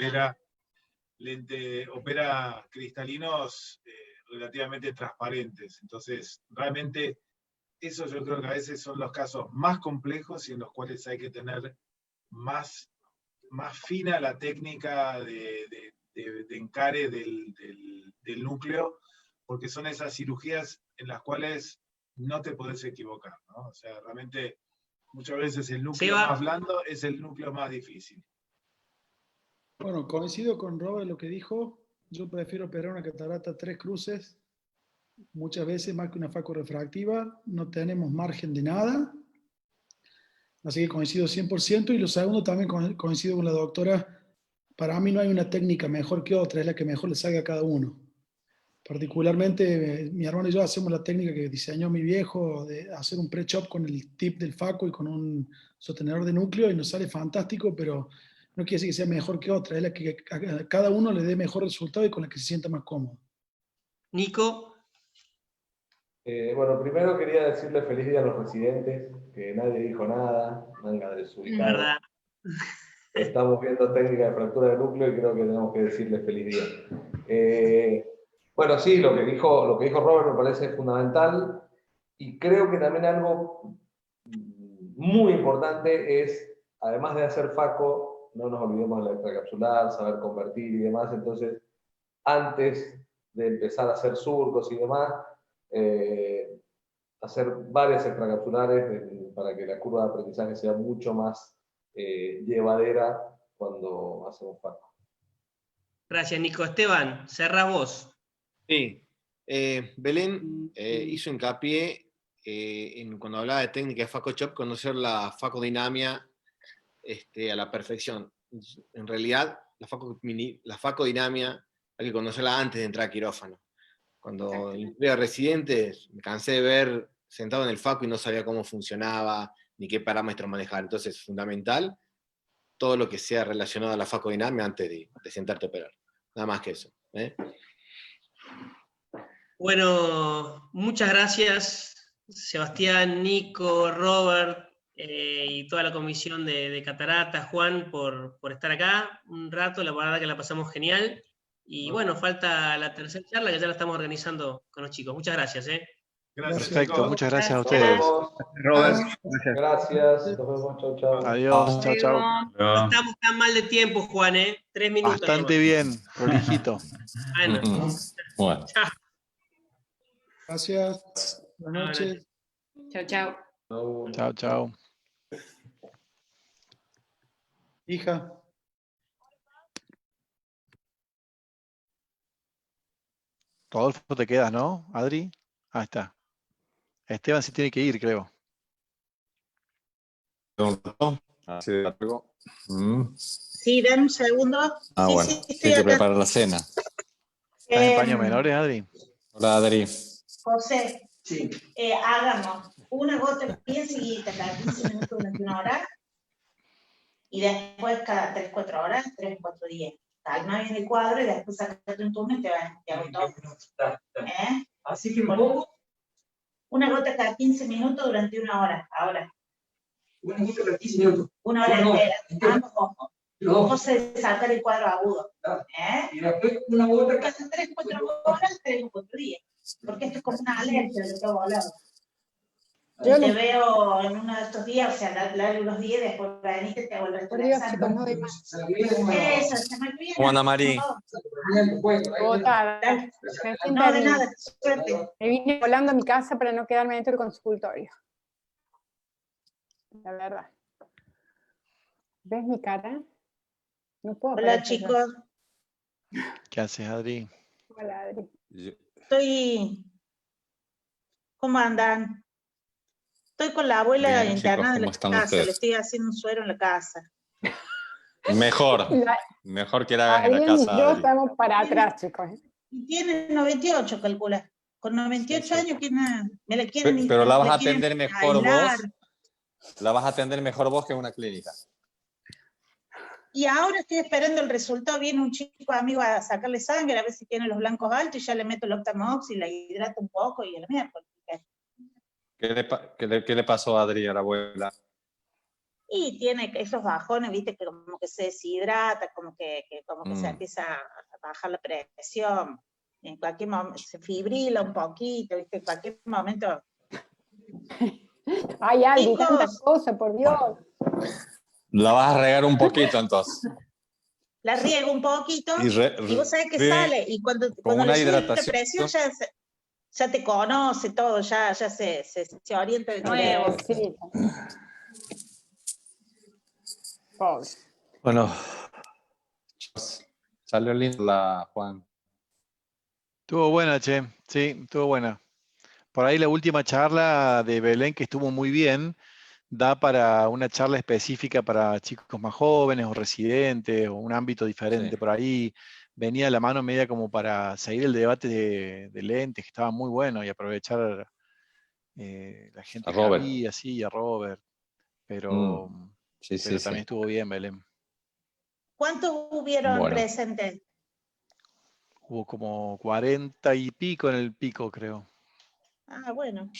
opera cristalinos relativamente transparentes. Entonces, realmente, eso yo creo que a veces son los casos más complejos y en los cuales hay que tener más fina la técnica de encare del núcleo, porque son esas cirugías en las cuales no te podés equivocar, ¿no? O sea, realmente muchas veces el núcleo más blando es el núcleo más difícil. Bueno, coincido con Robert lo que dijo. Yo prefiero operar una catarata 3 cruces, muchas veces más que una facorefractiva. No tenemos margen de nada. Así que coincido 100%. Y lo segundo, también coincido con la doctora. Para mí no hay una técnica mejor que otra, es la que mejor le salga a cada uno. Particularmente, mi hermano y yo hacemos la técnica que diseñó mi viejo, de hacer un pre-chop con el tip del faco y con un sostenedor de núcleo, y nos sale fantástico, pero no quiere decir que sea mejor que otra, es la que a cada uno le dé mejor resultado y con la que se sienta más cómodo. Nico. Bueno, primero quería decirle feliz día a los residentes, que nadie dijo nada, manga desubicado. ¿Verdad? Estamos viendo técnica de fractura de núcleo y creo que tenemos que decirle feliz día. Bueno, sí, lo que dijo Robert me parece fundamental, y creo que también algo muy importante es, además de hacer faco, no nos olvidemos de la extracapsular, saber convertir y demás. Entonces, antes de empezar a hacer surcos y demás, hacer varias extracapsulares para que la curva de aprendizaje sea mucho más llevadera cuando hacemos faco. Gracias, Nico. Esteban, cerrá vos. Sí. Belén hizo hincapié cuando hablaba de técnica de Faco Chop, conocer la facodinamia a la perfección. En realidad, la facodinamia hay que conocerla antes de entrar a quirófano. Cuando entré a residentes, me cansé de ver sentado en el faco y no sabía cómo funcionaba, ni qué parámetros manejar. Entonces, es fundamental todo lo que sea relacionado a la facodinamia antes de sentarte a operar. Nada más que eso. Bueno, muchas gracias, Sebastián, Nico, Robert y toda la comisión de Catarata, Juan, por estar acá un rato. La verdad que la pasamos genial. Y bueno, falta la tercera charla que ya la estamos organizando con los chicos. Muchas gracias. Gracias, perfecto, chicos. muchas gracias a ustedes. Robert, gracias. Nos vemos, chau, chau. Adiós, chao, chao. No estamos tan mal de tiempo, Juan, 3 minutos. Bastante nomás. bien, prolijito. Bueno. Bueno. Chao. Gracias. Buenas noches. Chao, chao. Chao, chao. Hija. Rodolfo, te quedas, ¿no, Adri? Ahí está. Esteban se tiene que ir, creo. Así de largo. Sí, dan un segundo. Sí, Bueno, sí, estoy hay que acá. preparar la cena. ¿Estás en paños menores, Adri? Hola, Adri. José, hagamos una gota bien seguida cada 15 minutos durante una hora y después cada 3-4 horas, 3-4 días. Calma bien el cuadro y después sacate un turno y te hago todo. Así que una gota cada 15 minutos durante una hora. Ahora. Una gota cada 15 minutos. Una hora entera. Ambos ojos. José, sacar el cuadro agudo. Y después una gota cada 3-4 horas, 3-4 días. Porque esto es como una alergia de lo que hago hablando. Yo te veo en uno de estos días, o sea, largo unos días, después venís y te hago el resto del examen. Eso, se me olvida. ¿Cómo anda, Mari? Botada. No, de nada, suerte. Me vine volando a mi casa para no quedarme dentro del consultorio. La verdad. ¿Ves mi cara? No puedo. Hola, chicos. ¿Qué haces, Adri? Hola, Adri. Estoy ¿Cómo andan? Estoy con la abuela Bien, internada chicos, en ¿cómo la están casa, ustedes? le estoy haciendo un suero en la casa. Mejor. Mejor que la hagas en la Adrián y casa, yo Adri. estamos para atrás, chicos. Y tiene 98, calcula. Con 98 años, me la quieren, Pero la vas me a quieren atender mejor aislar. vos. La vas a atender mejor vos que en una clínica. Y ahora estoy esperando el resultado. Viene un chico amigo a sacarle sangre, a ver si tiene los blancos altos, y ya le meto el Octamox y la hidrato un poco y el miércoles. ¿Qué le pasó a Adri, a la abuela? Y tiene esos bajones, viste, que como que se deshidrata, como que se empieza a bajar la presión. En cualquier momento se fibrila un poquito, viste, en cualquier momento. Ay, Adri, Chicos, tantas cosas, por Dios. La vas a regar un poquito entonces. la riego un poquito y vos sabés que sale, y cuando una le sube la hidratación. presión ya te conoce todo, ya se orienta de nuevo. Sí. Pobre. Bueno, salió linda Juan. Estuvo buena, che. Sí, estuvo buena. Por ahí la última charla de Belén, que estuvo muy bien, da para una charla específica para chicos más jóvenes o residentes o un ámbito diferente. Sí. Por ahí venía la mano media como para seguir el debate de lentes, que estaba muy bueno, y aprovechar la gente A que Robert. había, sí, a Robert. Pero, Sí, pero sí, también sí. estuvo bien, Belén. ¿Cuántos hubieron Bueno. presentes? Hubo como 40 y pico en el pico, creo. Ah, bueno.